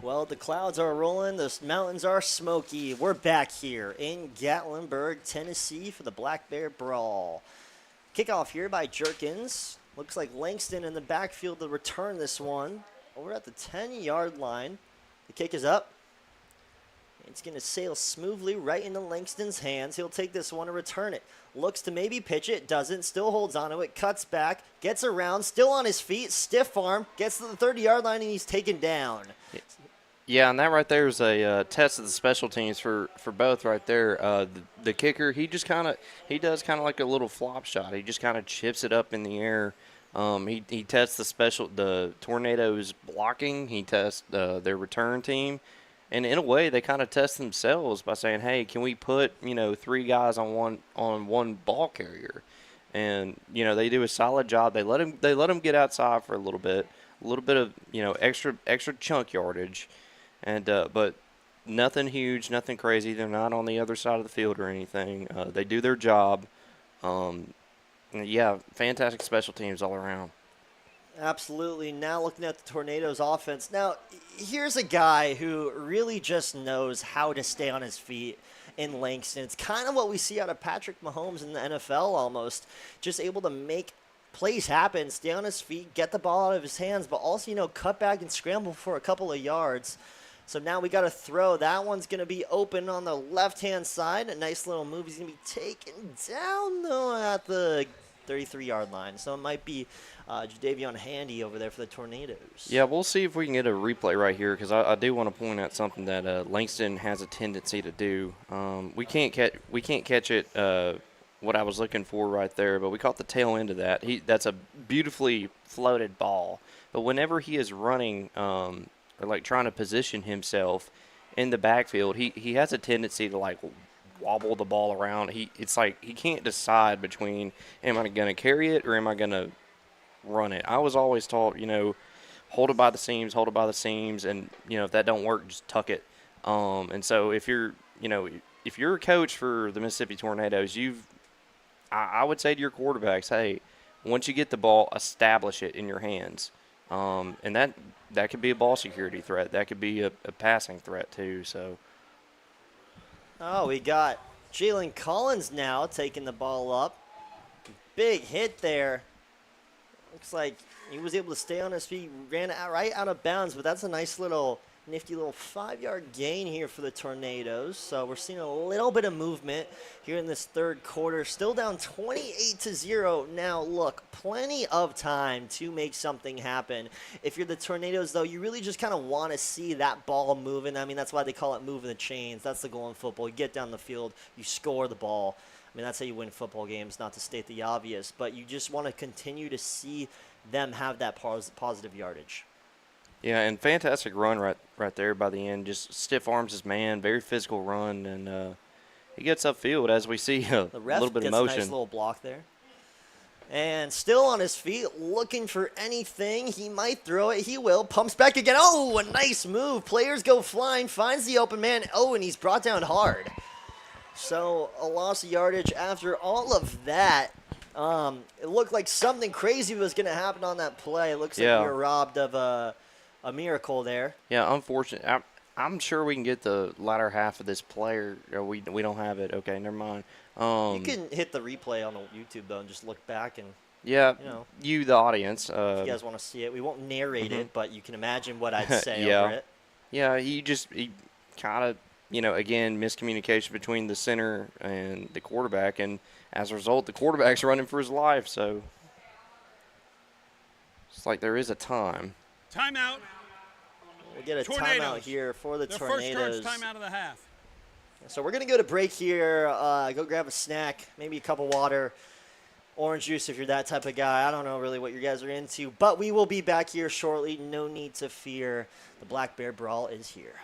Well, the clouds are rolling. The mountains are smoky. We're back here in Gatlinburg, Tennessee for the Black Bear Brawl. Kickoff here by Jerkins. Looks like Langston in the backfield to return this one. Over at the 10-yard line. The kick is up. It's going to sail smoothly right into Langston's hands. He'll take this one and return it. Looks to maybe pitch it. Doesn't. Still holds on to it. Cuts back. Gets around. Still on his feet. Stiff arm. Gets to the 30-yard line, and he's taken down. Yeah, and that right there is a test of the special teams for both right there. The kicker, he does kind of like a little flop shot. He just kind of chips it up in the air. He tests the Tornadoes blocking. He tests their return team. And in a way, they kind of test themselves by saying, hey, can we put, 3 guys on one ball carrier? And, they do a solid job. They let him get outside for a little bit of, extra chunk yardage. And but nothing huge, nothing crazy. They're not on the other side of the field or anything. They do their job. Yeah, fantastic special teams all around. Absolutely. Now looking at the Tornadoes offense. Now, here's a guy who really just knows how to stay on his feet in Langston. It's kind of what we see out of Patrick Mahomes in the NFL almost. Just able to make plays happen, stay on his feet, get the ball out of his hands, but also, cut back and scramble for a couple of yards. So now we got to throw. That one's going to be open on the left-hand side. A nice little move. He's going to be taken down, though, at the 33-yard line. So it might be Jadavion Handy over there for the Tornadoes. Yeah, we'll see if we can get a replay right here because I do want to point out something that Langston has a tendency to do. We can't catch it what I was looking for right there, but we caught the tail end of that. That's a beautifully floated ball. But whenever he is running or like trying to position himself in the backfield, he has a tendency to like wobble the ball around. It's like he can't decide between am I going to carry it or am I going to run it. I was always taught, hold it by the seams, and if that don't work, just tuck it. And so if you're a coach for the Mississippi Tornadoes, I would say to your quarterbacks, hey, once you get the ball, establish it in your hands. And that could be a ball security threat. That could be a passing threat too. So. Oh, we got Jalen Collins now taking the ball up. Big hit there. Looks like he was able to stay on his feet, ran right out of bounds, but that's a nice little nifty little 5-yard gain here for the Tornadoes. So we're seeing a little bit of movement here in this third quarter. Still down 28-0. Now, look, plenty of time to make something happen. If you're the Tornadoes, though, you really just kind of want to see that ball moving. I mean, that's why they call it moving the chains. That's the goal in football. You get down the field, you score the ball. I mean, that's how you win football games, not to state the obvious, but you just want to continue to see them have that positive yardage. Yeah, and fantastic run right there by the end. Just stiff arms his man, very physical run, and he gets upfield as we see a The ref little bit gets of a motion. nice little block there. And still on his feet, looking for anything. He might throw it. He will. Pumps back again. Oh, a nice move. Players go flying. Finds the open man. Oh, and he's brought down hard. So a loss of yardage after all of that. It looked like something crazy was going to happen on that play. It looks like we were robbed of a miracle there. Yeah, unfortunate. I'm sure we can get the latter half of this play. Or we don't have it. Okay, never mind. You can hit the replay on the YouTube, though, and just look back and, yeah, you know, the audience. if you guys want to see it. We won't narrate it, but you can imagine what I'd say Yeah. over it. Yeah, he kind of, again, miscommunication between the center and the quarterback, and as a result, the quarterback's running for his life. So it's like there is a time. Timeout. We'll get a Tornadoes. timeout here for the Their Tornadoes. first coach timeout of the half. So we're going to go to break here, go grab a snack, maybe a cup of water, orange juice if you're that type of guy. I don't know really what you guys are into, but we will be back here shortly. No need to fear. The Black Bear Brawl is here.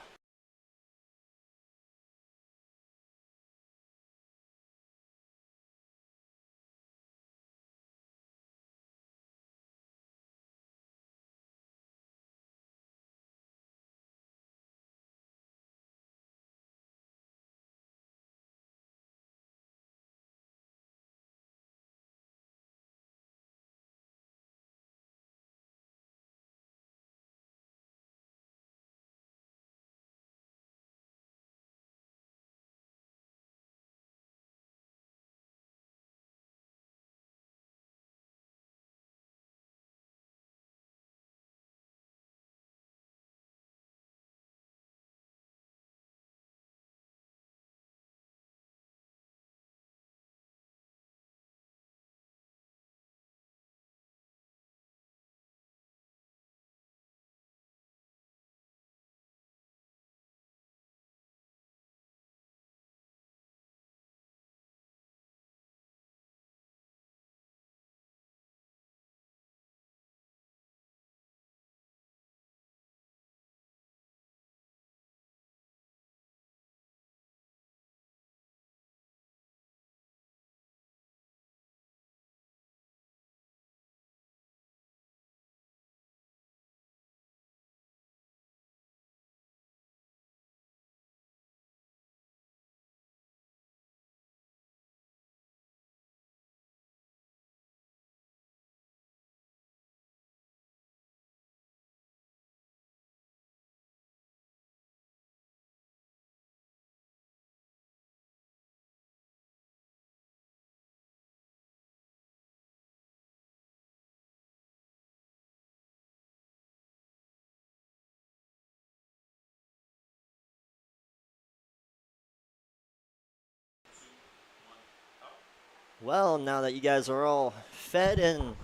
Well, now that you guys are all fed and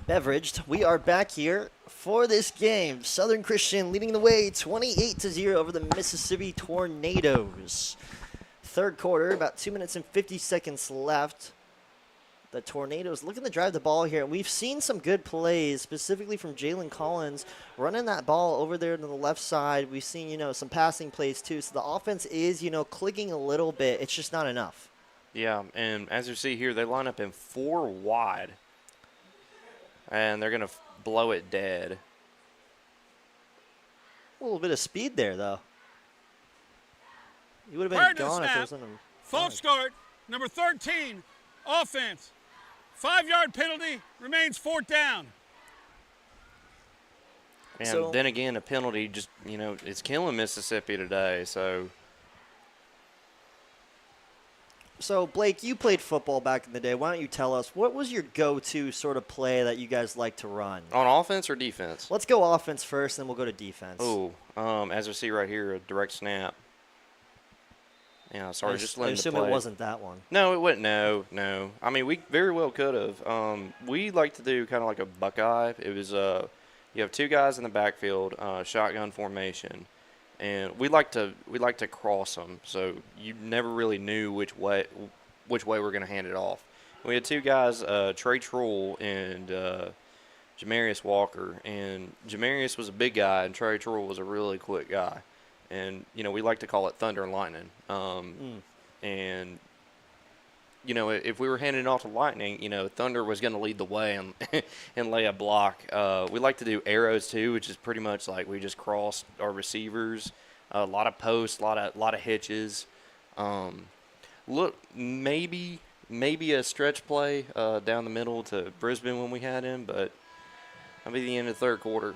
beveraged, we are back here for this game. Southern Christian leading the way 28-0 over the Mississippi Tornadoes. Third quarter, about 2 minutes and 50 seconds left. The Tornadoes looking to drive the ball here. And we've seen some good plays, specifically from Jalen Collins, running that ball over there to the left side. We've seen, some passing plays too. So the offense is, clicking a little bit. It's just not enough. Yeah, and as you see here, they line up in 4 wide, and they're going to blow it dead. A little bit of speed there, though. He would have Prior been to the gone if there snap, wasn't a false start, number 13, offense. 5-yard penalty, remains 4th down. And So- then again, a penalty just, it's killing Mississippi today. So, Blake, you played football back in the day. Why don't you tell us, what was your go-to sort of play that you guys like to run? On offense or defense? Let's go offense first, then we'll go to defense. Oh, as we see right here, a direct snap. Yeah, sorry, just I letting the assume play. it wasn't that one. No, it wasn't. No. I mean, we very well could have. We like to do kind of like a Buckeye. It was you have 2 guys in the backfield, shotgun formation, and we like to cross them. So you never really knew which way which way we're going to hand it off. We had two guys, Trey Trull and Jamarius Walker, and Jamarius was a big guy, and Trey Trull was a really quick guy. And, we like to call it thunder and lightning. And, if we were handing it off to lightning, thunder was going to lead the way and, and lay a block. We like to do arrows, too, which is pretty much like we just cross our receivers. A lot of posts, a lot of hitches. Look, maybe a stretch play down the middle to Brisbane when we had him, but that'll be the end of the third quarter.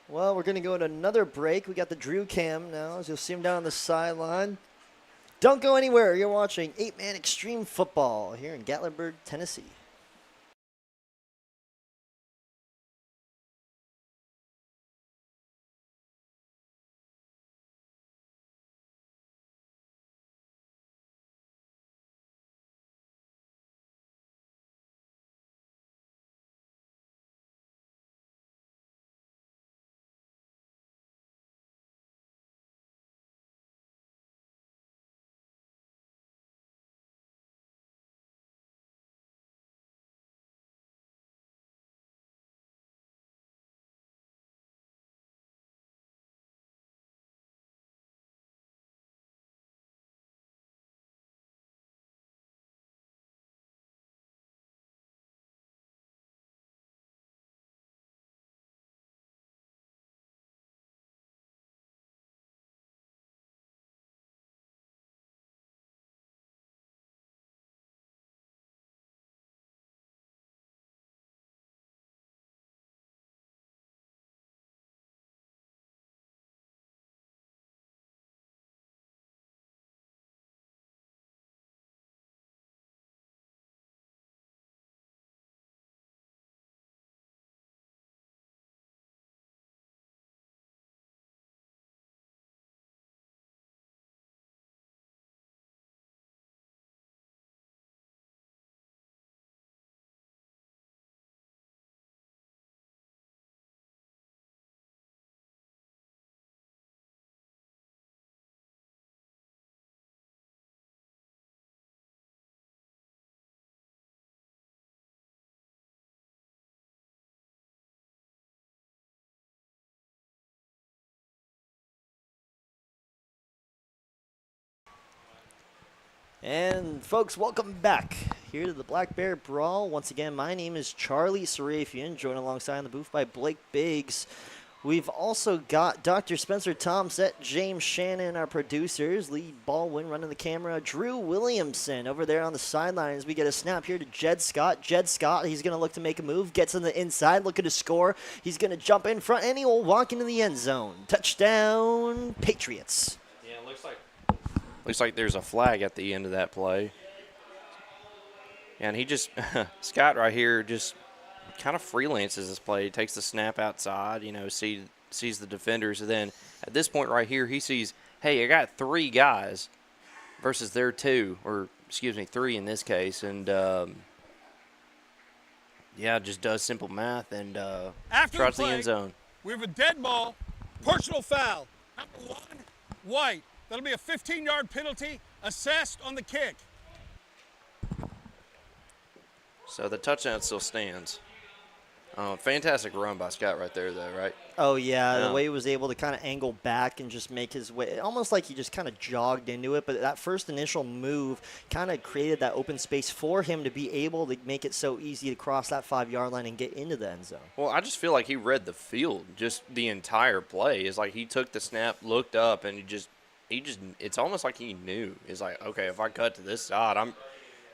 Well, we're going to go to another break. We got the Drew cam now, as you'll see him down on the sideline. Don't go anywhere. You're watching 8-Man Extreme Football here in Gatlinburg, Tennessee. And, folks, welcome back here to the Black Bear Brawl. Once again, my name is Charlie Sarafian, joined alongside in the booth by Blake Biggs. We've also got Dr. Spencer Tomset, James Shannon, our producers, Lee Baldwin running the camera, Drew Williamson over there on the sidelines. We get a snap here to Jed Scott. Jed Scott, he's going to look to make a move, gets on the inside, looking to score. He's going to jump in front, and he will walk into the end zone. Touchdown, Patriots. Yeah, it looks like there's a flag at the end of that play. And he just, Scott right here just kind of freelances this play. He takes the snap outside, sees the defenders. And then at this point right here, he sees, hey, I got three guys versus their two, or excuse me, three in this case. And, just does simple math and trots the end zone. We have a dead ball, personal foul. Number 1, White. That'll be a 15-yard penalty assessed on the kick. So the touchdown still stands. Fantastic run by Scott right there, though, right? Oh, yeah, the way he was able to kind of angle back and just make his way, almost like he just kind of jogged into it, but that first initial move kind of created that open space for him to be able to make it so easy to cross that 5-yard line and get into the end zone. Well, I just feel like he read the field, just the entire play. It's like he took the snap, looked up, and he just it's almost like he knew. It's like, okay, if I cut to this side,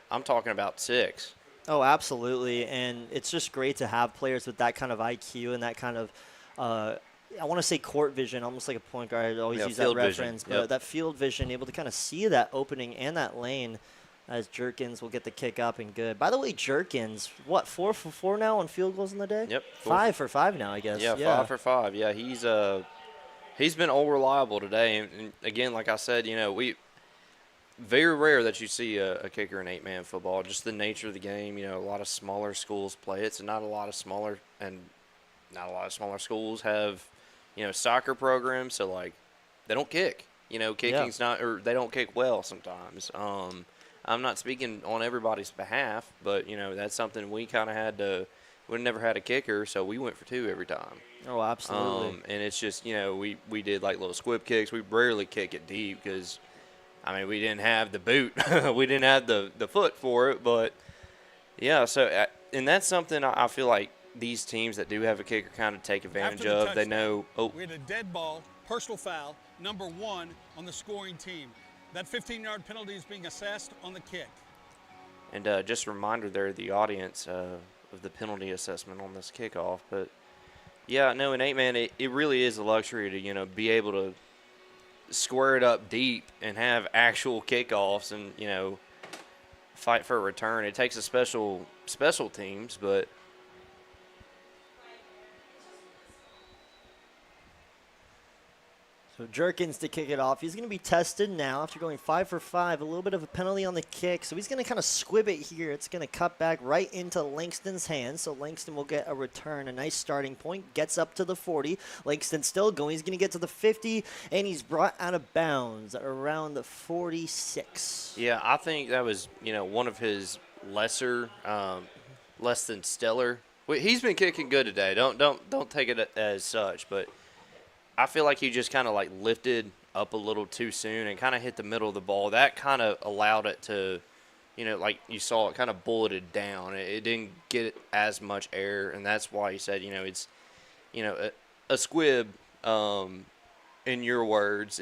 I'm talking about 6. Oh, absolutely, and it's just great to have players with that kind of IQ and that kind of, I want to say court vision, almost like a point guard. I always use that reference, but that field vision, able to kind of see that opening and that lane as Jerkins will get the kick up and good. By the way, Jerkins, 4 for 4 now on field goals in the day? Yep. 5 for 5 now, I guess. Yeah, 5 for 5. Yeah, he's been all reliable today. And again, like I said, very rare that you see a kicker in 8-man football. Just the nature of the game. A lot of smaller schools play it, so not a lot of smaller schools have, soccer programs. So, they don't kick. Kicking's not, or they don't kick well sometimes. I'm not speaking on everybody's behalf, but that's something we kind of had to. We never had a kicker, so we went for 2 every time. Oh, absolutely. And it's just we did like little squib kicks. We rarely kick it deep because, we didn't have the boot, we didn't have the foot for it. But yeah, so and that's something I feel like these teams that do have a kicker kind of take advantage of. They know. Oh, we had a dead ball, personal foul, number 1 on the scoring team. That 15-yard penalty is being assessed on the kick. And just a reminder there to the audience of the penalty assessment on this kickoff. But yeah, no, in 8-man, it really is a luxury to be able to square it up deep and have actual kickoffs and fight for a return. It takes a special teams, but. So Jerkins to kick it off. He's going to be tested now after going 5 for 5. A little bit of a penalty on the kick. So he's going to kind of squib it here. It's going to cut back right into Langston's hands. So Langston will get a return, a nice starting point. Gets up to the 40. Langston still going. He's going to get to the 50, and he's brought out of bounds around the 46. Yeah, I think that was, one of his less than stellar. He's been kicking good today. Don't take it as such, but I feel like he just kind of lifted up a little too soon and kind of hit the middle of the ball. That kind of allowed it to, like you saw, it kind of bulleted down. It didn't get as much air, and that's why he said, it's, a squib. In your words,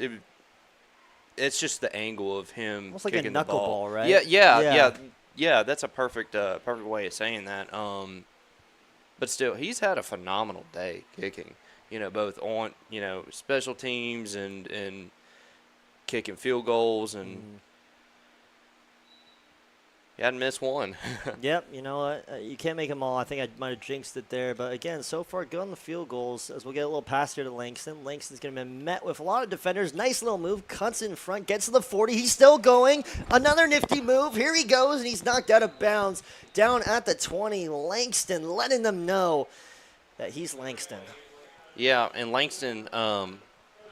it's just the angle of him almost like kicking a knuckleball, right? Yeah. That's a perfect way of saying that. But still, he's had a phenomenal day kicking. Both on, special teams and kicking field goals, and he hadn't missed one. Yep, you know what? You can't make them all. I think I might have jinxed it there. But, again, so far good on the field goals as we'll get a little pass here to Langston. Langston's going to be met with a lot of defenders. Nice little move. Cuts in front. Gets to the 40. He's still going. Another nifty move. Here he goes, and he's knocked out of bounds. Down at the 20. Langston letting them know that he's Langston. Yeah, and Langston,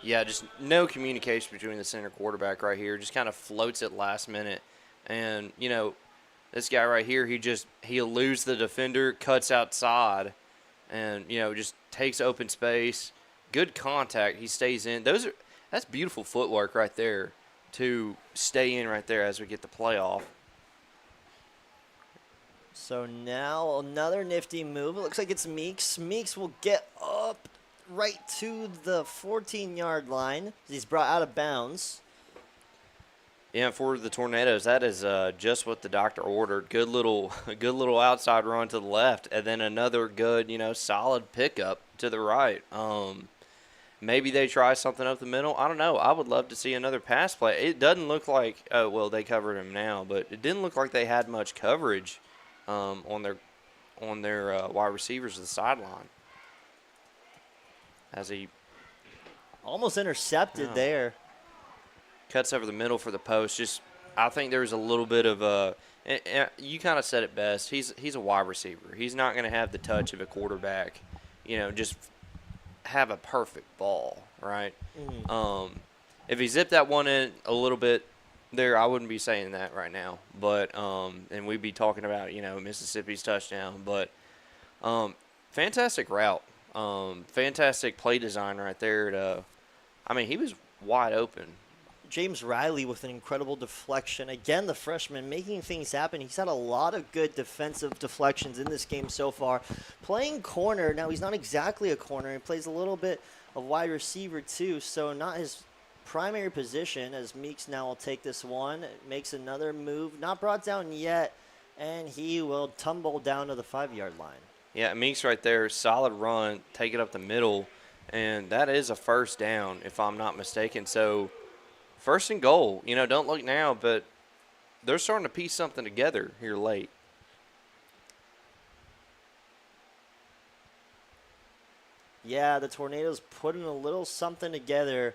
just no communication between the center quarterback right here. Just kind of floats it last minute. And, this guy right here, he'll lose the defender, cuts outside, and, just takes open space. Good contact. He stays in. That's beautiful footwork right there to stay in right there as we get the playoff. So now another nifty move. It looks like it's Meeks. Meeks will get up right to the 14-yard line. He's brought out of bounds. Yeah, for the Tornadoes, that is just what the doctor ordered. Good little outside run to the left, and then another good, solid pickup to the right. Maybe they try something up the middle. I don't know. I would love to see another pass play. It doesn't look like they covered him now, but it didn't look like they had much coverage on their wide receivers to the sideline. As he almost intercepted there. Cuts over the middle for the post. I think there's a little bit of you kind of said it best. He's a wide receiver. He's not going to have the touch of a quarterback. Just have a perfect ball, right? Mm-hmm. If he zipped that one in a little bit there, I wouldn't be saying that right now. But and we'd be talking about Mississippi's touchdown. But fantastic route. Fantastic play design right there. He was wide open. James Riley with an incredible deflection. Again, the freshman making things happen. He's had a lot of good defensive deflections in this game so far. Playing corner. Now, he's not exactly a corner. He plays a little bit of wide receiver, too, so not his primary position, as Meeks now will take this one. Makes another move. Not brought down yet, and he will tumble down to the 5-yard line. Yeah, Meeks right there, solid run, take it up the middle, and that is a first down, if I'm not mistaken. So, first and goal. Don't look now, but they're starting to piece something together here late. Yeah, the Tornadoes putting a little something together.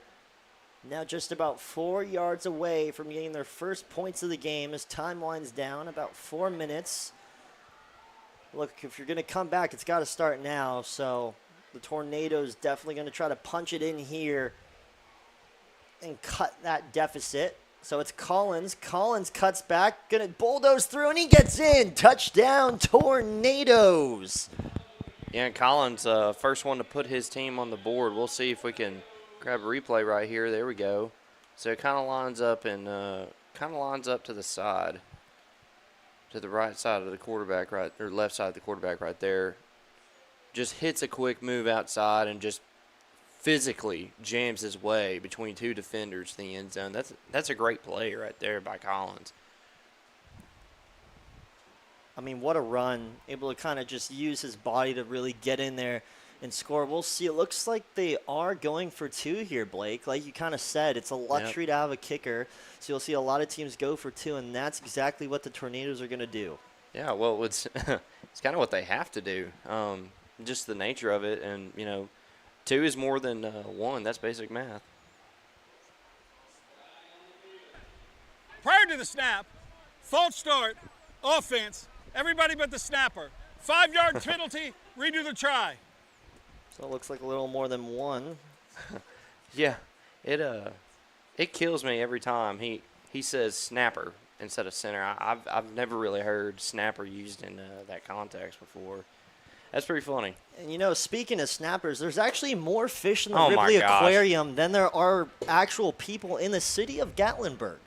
Now just about 4 yards away from getting their first points of the game as time winds down, about 4 minutes. Look, if you're going to come back, it's got to start now. So the Tornadoes definitely going to try to punch it in here and cut that deficit. So it's Collins. Collins cuts back, gonna bulldoze through, and he gets in. Touchdown, Tornadoes. Yeah, and Collins, first one to put his team on the board. We'll see if we can grab a replay right here. There we go. So it kind of lines up and to the side, to the right side of the quarterback, right, or left side of the quarterback right there. Just hits a quick move outside and just physically jams his way between two defenders to the end zone. That's a great play right there by Collins. I mean, what a run. Able to kind of just use his body to really get in there and score. We'll see. It looks like they are going for two here, Blake. Like you kind of said, it's a luxury to have a kicker. So you'll see a lot of teams go for two, and that's exactly what the Tornadoes are going to do. Yeah, well, it's it's kind of what they have to do. Just the nature of it. And, you know, two is more than one. That's basic math. Prior to the snap, false start, offense, everybody but the snapper. 5-yard penalty, redo the try. So it looks like a little more than one. Yeah, it kills me every time he says snapper instead of center. I've never really heard snapper used in that context before. That's pretty funny. And, you know, speaking of snappers, there's actually more fish in the Oh my Ripley gosh. Aquarium than there are actual people in the city of Gatlinburg.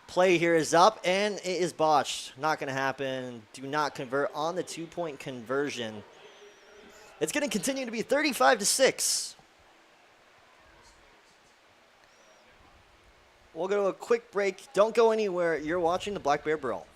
Play here is up, and it is botched. Not going to happen. Do not convert on the two-point conversion. It's going to continue to be 35-6. We'll go to a quick break. Don't go anywhere. You're watching the Black Bear Brawl.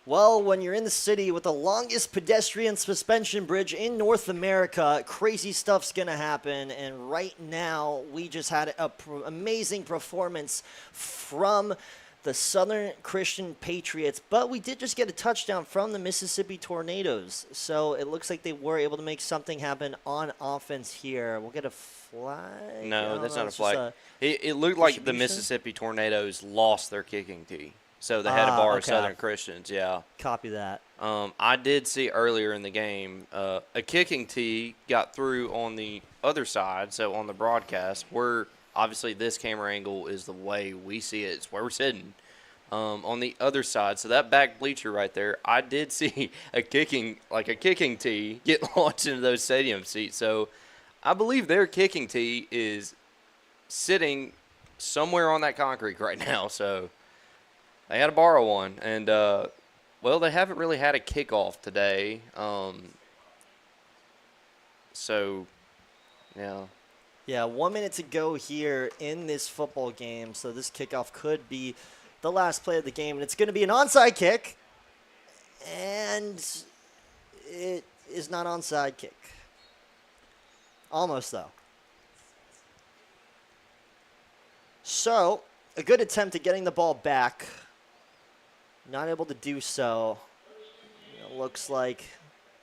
Well, when you're in the city with the longest pedestrian suspension bridge in North America, crazy stuff's going to happen. And right now, we just had an amazing performance from the Southern Christian Patriots. But we did just get a touchdown from the Mississippi Tornadoes. So it looks like they were able to make something happen on offense here. We'll get a flag. No, that's not a flag. It looked like the Mississippi Tornadoes lost their kicking tee. So they had to borrow Southern Christians, yeah. Copy that. I did see earlier in the game a kicking tee got through on the other side, so on the broadcast, where obviously this camera angle is the way we see it. It's where we're sitting. On the other side, so that back bleacher right there, I did see a kicking tee get launched into those stadium seats. So I believe their kicking tee is sitting somewhere on that concrete right now, so they had to borrow one, and, well, they haven't really had a kickoff today. So, yeah. Yeah, 1 minute to go here in this football game, so this kickoff could be the last play of the game, and it's going to be an onside kick, and it is not onside kick. Almost, though. So, a good attempt at getting the ball back. Not able to do so. looks like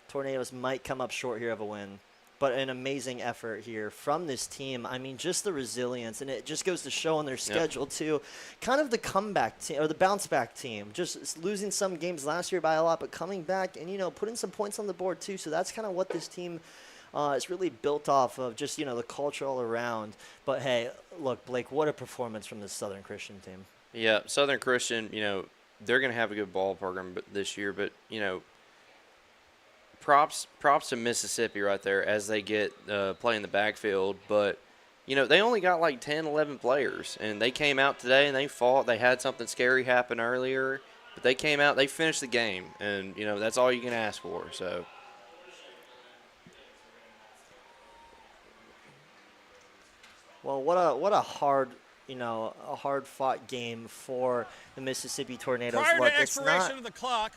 Tornadoes might come up short here of a win. But an amazing effort here from this team. I mean, just the resilience, and it just goes to show on their schedule, too. Kind of the comeback team, or the bounce-back team. Just losing some games last year by a lot, but coming back and, putting some points on the board, too. So that's kind of what this team is really built off of, just, the culture all around. But, hey, look, Blake, what a performance from this Southern Christian team. Yeah, Southern Christian, they're going to have a good ball program this year, but, props to Mississippi right there as they get play in the backfield. But, they only got like 10, 11 players, and they came out today and they fought. They had something scary happen earlier, but they came out, they finished the game, and, that's all you can ask for. So, well, what a hard a hard-fought game for the Mississippi Tornadoes. Prior Look, to it's expiration not of the clock,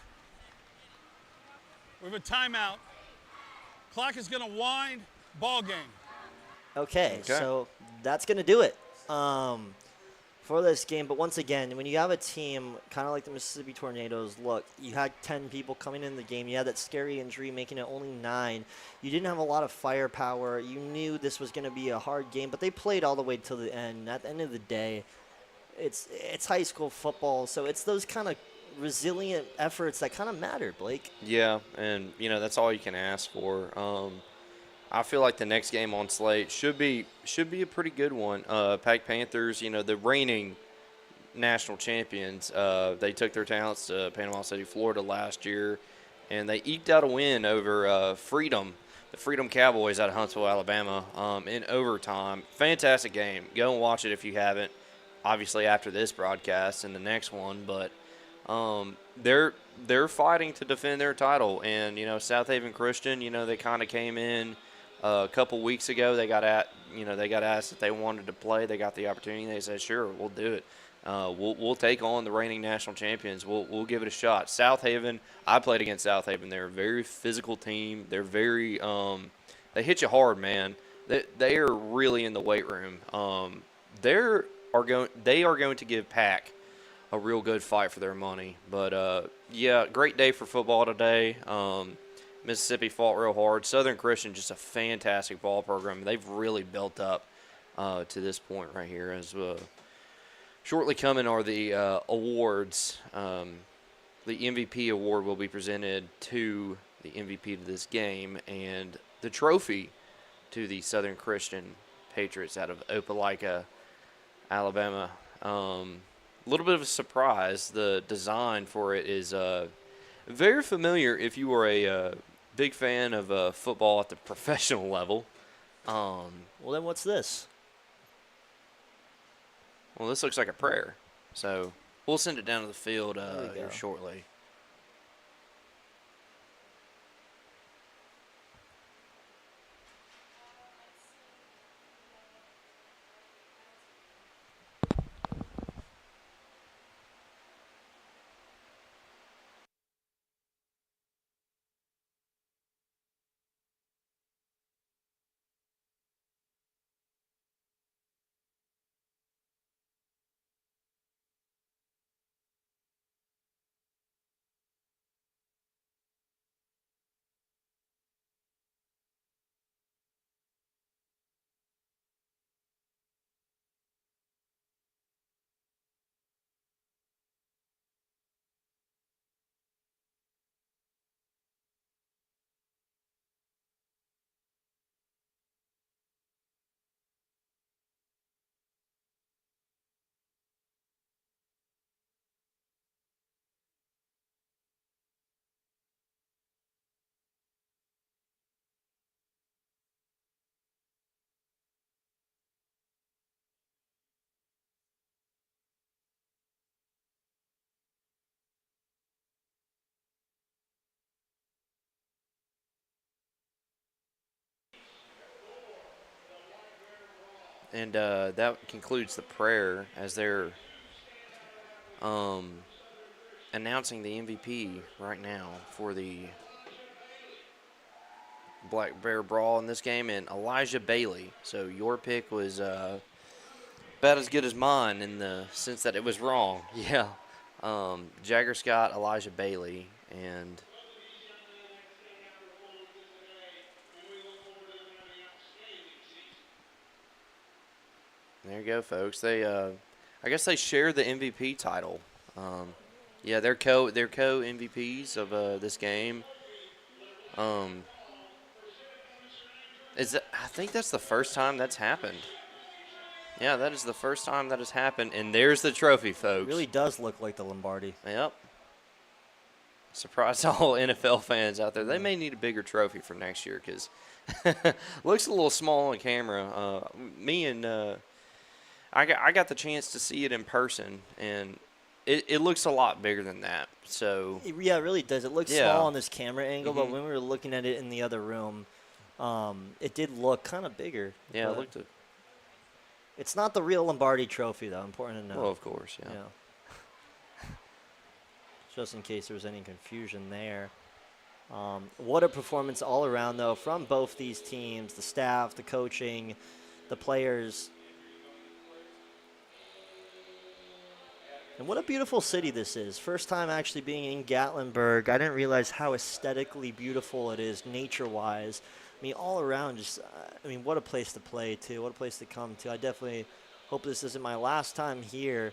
we have a timeout. Clock is going to wind. Ball game. okay. So that's going to do it for this game. But once again, when you have a team kind of like the Mississippi Tornadoes, look, you had 10 people coming in the game. You had that scary injury making it only 9. You didn't have a lot of firepower. You knew this was going to be a hard game, but they played all the way till the end. At the end of the day, it's high school football, so it's those kind of resilient efforts that kind of matter, Blake. yeah, and, that's all you can ask for. I feel like the next game on slate should be a pretty good one. Pack Panthers, the reigning national champions, they took their talents to Panama City, Florida last year, and they eked out a win over Freedom, the Freedom Cowboys out of Huntsville, Alabama, in overtime. Fantastic game. Go and watch it if you haven't, obviously after this broadcast and the next one, but they're fighting to defend their title. And, South Haven Christian, they kind of came in a couple weeks ago. They got asked if they wanted to play. They got the opportunity. They said, sure, we'll do it. We'll take on the reigning national champions. We'll give it a shot. South Haven, I played against South Haven. They're a very physical team. They're very they hit you hard, man. They are really in the weight room. They are going to give Pack a real good fight for their money. But yeah, great day for football today. Mississippi fought real hard. Southern Christian, just a fantastic ball program. They've really built up to this point right here. As shortly coming are the awards. The MVP award will be presented to the MVP of this game, and the trophy to the Southern Christian Patriots out of Opelika, Alabama. A little bit of a surprise. The design for it is very familiar if you were a big fan of football at the professional level. Well, then what's this? Well, this looks like a prayer. So we'll send it down to the field There we here go. shortly. And that concludes the prayer as they're announcing the MVP right now for the Black Bear Brawl in this game, and Elijah Bailey. So your pick was about as good as mine in the sense that it was wrong. Yeah. Jagger Scott, Elijah Bailey, and There you go, folks. They, I guess they share the MVP title. Yeah, they're co MVPs of this game. I think that's the first time that's happened. Yeah, that is the first time that has happened, and there's the trophy, folks. It really does look like the Lombardi. Yep. Surprise all NFL fans out there. They may need a bigger trophy for next year because looks a little small on camera. I got the chance to see it in person, and it looks a lot bigger than that. So Yeah, it really does. It looks Yeah. small on this camera angle, but when we were looking at it in the other room, it did look kind of bigger. yeah, but it looked. It's not the real Lombardi trophy, though. Important to know. Well, of course, yeah. Just in case there was any confusion there. What a performance all around, though, from both these teams, the staff, the coaching, the players. And what a beautiful city this is. First time actually being in Gatlinburg. I didn't realize how aesthetically beautiful it is, nature-wise. I mean, all around, just, what a place to play, too. What a place to come to. I definitely hope this isn't my last time here.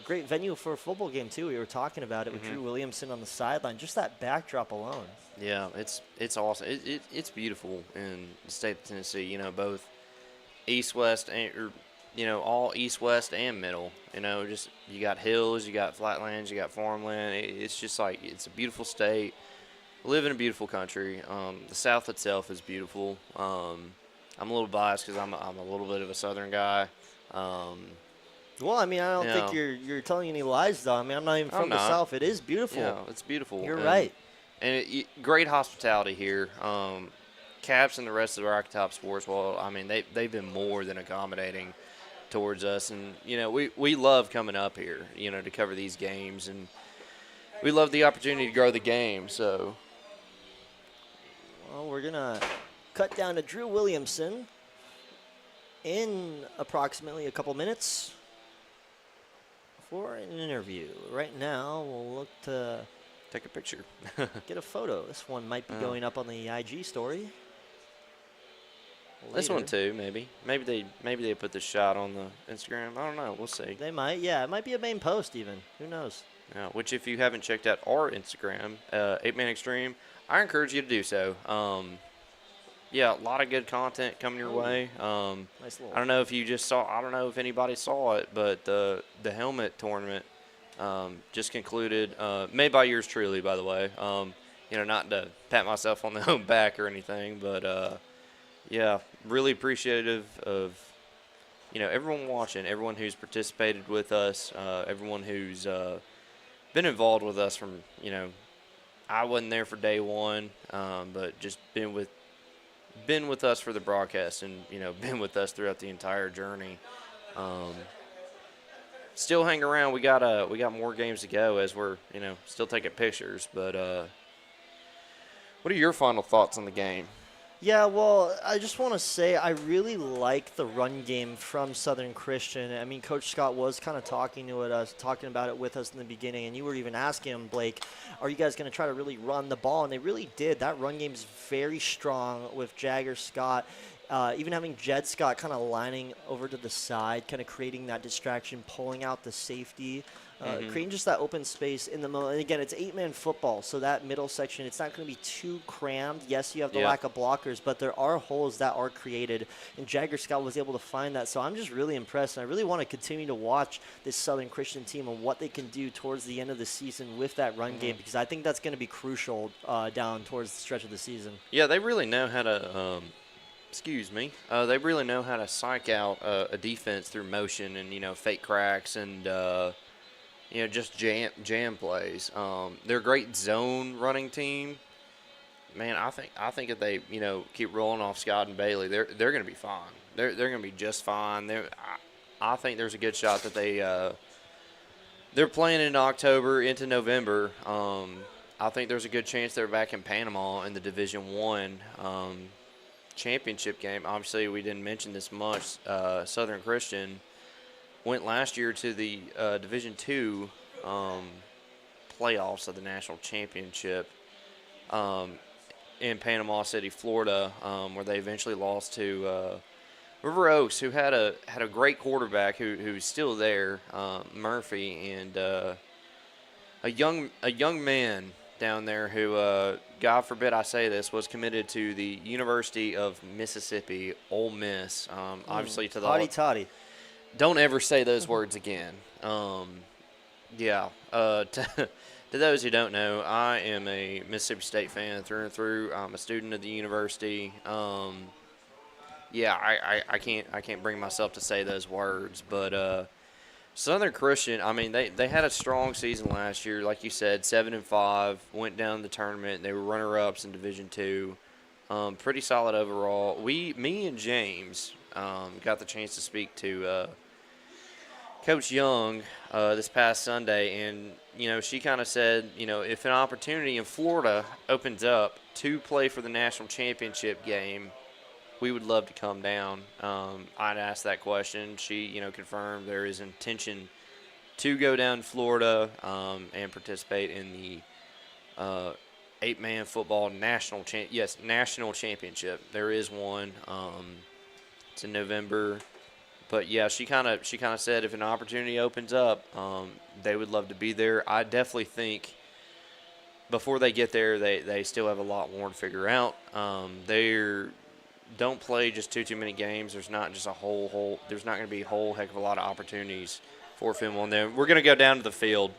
Great venue for a football game, too. We were talking about it with Drew Williamson on the sideline. Just that backdrop alone. Yeah, it's awesome. It's beautiful in the state of Tennessee. You know, both east-west all east-west and middle. You know, just you got hills, you got flatlands, you got farmland. It's just like it's a beautiful state. We live in a beautiful country. The South itself is beautiful. I'm a little biased because I'm a little bit of a Southern guy. Well, I don't think you're telling any lies, though. I'm not even from the South. It is beautiful. Yeah, it's beautiful. You're right. And great hospitality here. Caps and the rest of our top sports, they've been more than accommodating towards us. And, we love coming up here, to cover these games. And we love the opportunity to grow the game. So, well, we're going to cut down to Drew Williamson in approximately a couple minutes for an interview. Right now, we'll look to take a picture. get a photo. This one might be going up on the IG story. This one too, maybe. Maybe they put the shot on the Instagram. I don't know. We'll see. They might. Yeah, it might be a main post even. Who knows? Yeah, which if you haven't checked out our Instagram, 8Man Extreme, I encourage you to do so. Yeah, a lot of good content coming your way. Nice little. I don't know if you just saw. I don't know if anybody saw it, but the helmet tournament just concluded. Made by yours truly, by the way. Not to pat myself on the own back or anything, but yeah, really appreciative of everyone watching, everyone who's participated with us, everyone who's been involved with us from I wasn't there for day one, but just been with us for the broadcast and been with us throughout the entire journey. Still hang around. We got more games to go as we're still taking pictures. But what are your final thoughts on the game? Yeah, well, I just want to say I really like the run game from Southern Christian. Coach Scott was kind of talking about it with us in the beginning, and you were even asking him, Blake, are you guys going to try to really run the ball? And they really did. That run game is very strong with Jagger Scott. Even having Jed Scott kind of lining over to the side, kind of creating that distraction, pulling out the safety, creating just that open space in the middle. And again, it's 8-man football, so that middle section, it's not going to be too crammed. Yes, you have the lack of blockers, but there are holes that are created, and Jagger Scott was able to find that. So I'm just really impressed, and I really want to continue to watch this Southern Christian team and what they can do towards the end of the season with that run game, because I think that's going to be crucial down towards the stretch of the season. Yeah, they really know how to they really know how to psych out a defense through motion and fake cracks and just jam plays. They're a great zone running team. Man, I think if they keep rolling off Scott and Bailey, they're going to be fine. They're going to be just fine. I think there's a good shot that they're playing in October into November. I think there's a good chance they're back in Panama in the Division I championship game. Obviously, we didn't mention this much. Southern Christian went last year to the Division II playoffs of the national championship in Panama City, Florida, where they eventually lost to River Oaks, who had a great quarterback who's still there, Murphy, and a young man down there who, God forbid I say this, was committed to the University of Mississippi, Ole Miss. Obviously to the Hotty toddy. Don't ever say those words again. Yeah. To those who don't know, I am a Mississippi State fan through and through. I'm a student of the university. Yeah, I can't bring myself to say those words, but Southern Christian, I mean, they had a strong season last year, like you said, 7-5, went down the tournament. They were runner-ups in Division II. Pretty solid overall. Me and James got the chance to speak to Coach Young this past Sunday, and she kind of said, if an opportunity in Florida opens up to play for the national championship game, we would love to come down. I'd asked that question. She, confirmed there is intention to go down to Florida and participate in the 8-man football national championship. There is one. It's in November. But yeah, she kind of said if an opportunity opens up, they would love to be there. I definitely think before they get there, they still have a lot more to figure out. They don't play just too many games. There's not just there's not going to be a whole heck of a lot of opportunities for film on them. We're going to go down to the field.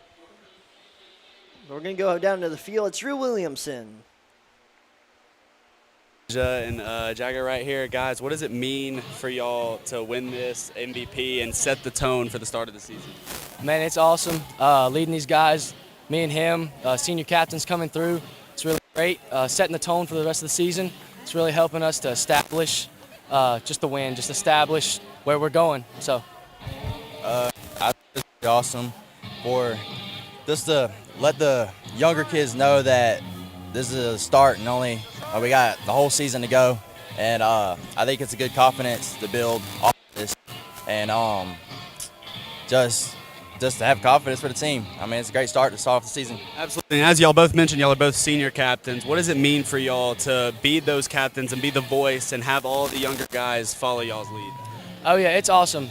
We're going to go down to the field. It's Drew Williamson. And Jagger right here. Guys, what does it mean for y'all to win this MVP and set the tone for the start of the season? Man, it's awesome leading these guys, me and him, senior captains coming through. It's really great, setting the tone for the rest of the season. It's really helping us to establish just the win, just establish where we're going. So, I think it's awesome for just to let the younger kids know that this is a start and only we got the whole season to go. And I think it's a good confidence to build off of this and just to have confidence for the team. I mean, it's a great start to start off the season. Absolutely. And as y'all both mentioned, y'all are both senior captains. What does it mean for y'all to be those captains and be the voice and have all the younger guys follow y'all's lead? oh yeah, it's awesome.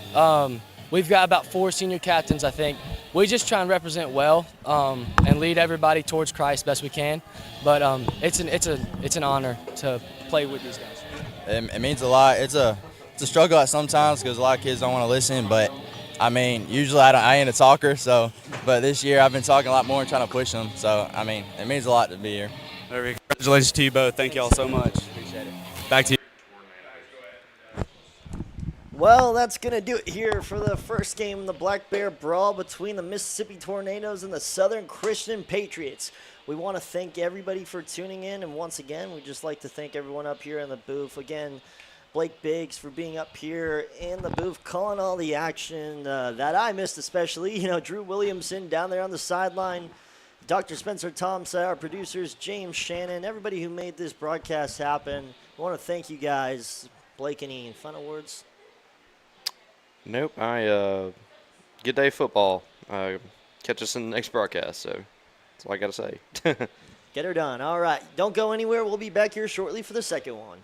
We've got about 4 senior captains, I think. We just try and represent well and lead everybody towards Christ best we can. But it's an honor to play with these guys. It means a lot. It's a struggle at sometimes because a lot of kids don't want to listen, but I mean, usually I ain't a talker, but this year I've been talking a lot more and trying to push them. So, I mean, it means a lot to be here. Congratulations to you both. Thank y'all so much. Appreciate it. Back to you. Well, that's going to do it here for the first game in the Black Bear Brawl between the Mississippi Tornadoes and the Southern Christian Patriots. We want to thank everybody for tuning in, and once again, we'd just like to thank everyone up here in the booth. Again, Blake Biggs for being up here in the booth, calling all the action that I missed especially. Drew Williamson down there on the sideline, Dr. Spencer Thompson, our producers, James Shannon, everybody who made this broadcast happen. I want to thank you guys. Blake, any final words? Nope. Good day football. Catch us in the next broadcast. So that's all I got to say. Get her done. All right. Don't go anywhere. We'll be back here shortly for the second one.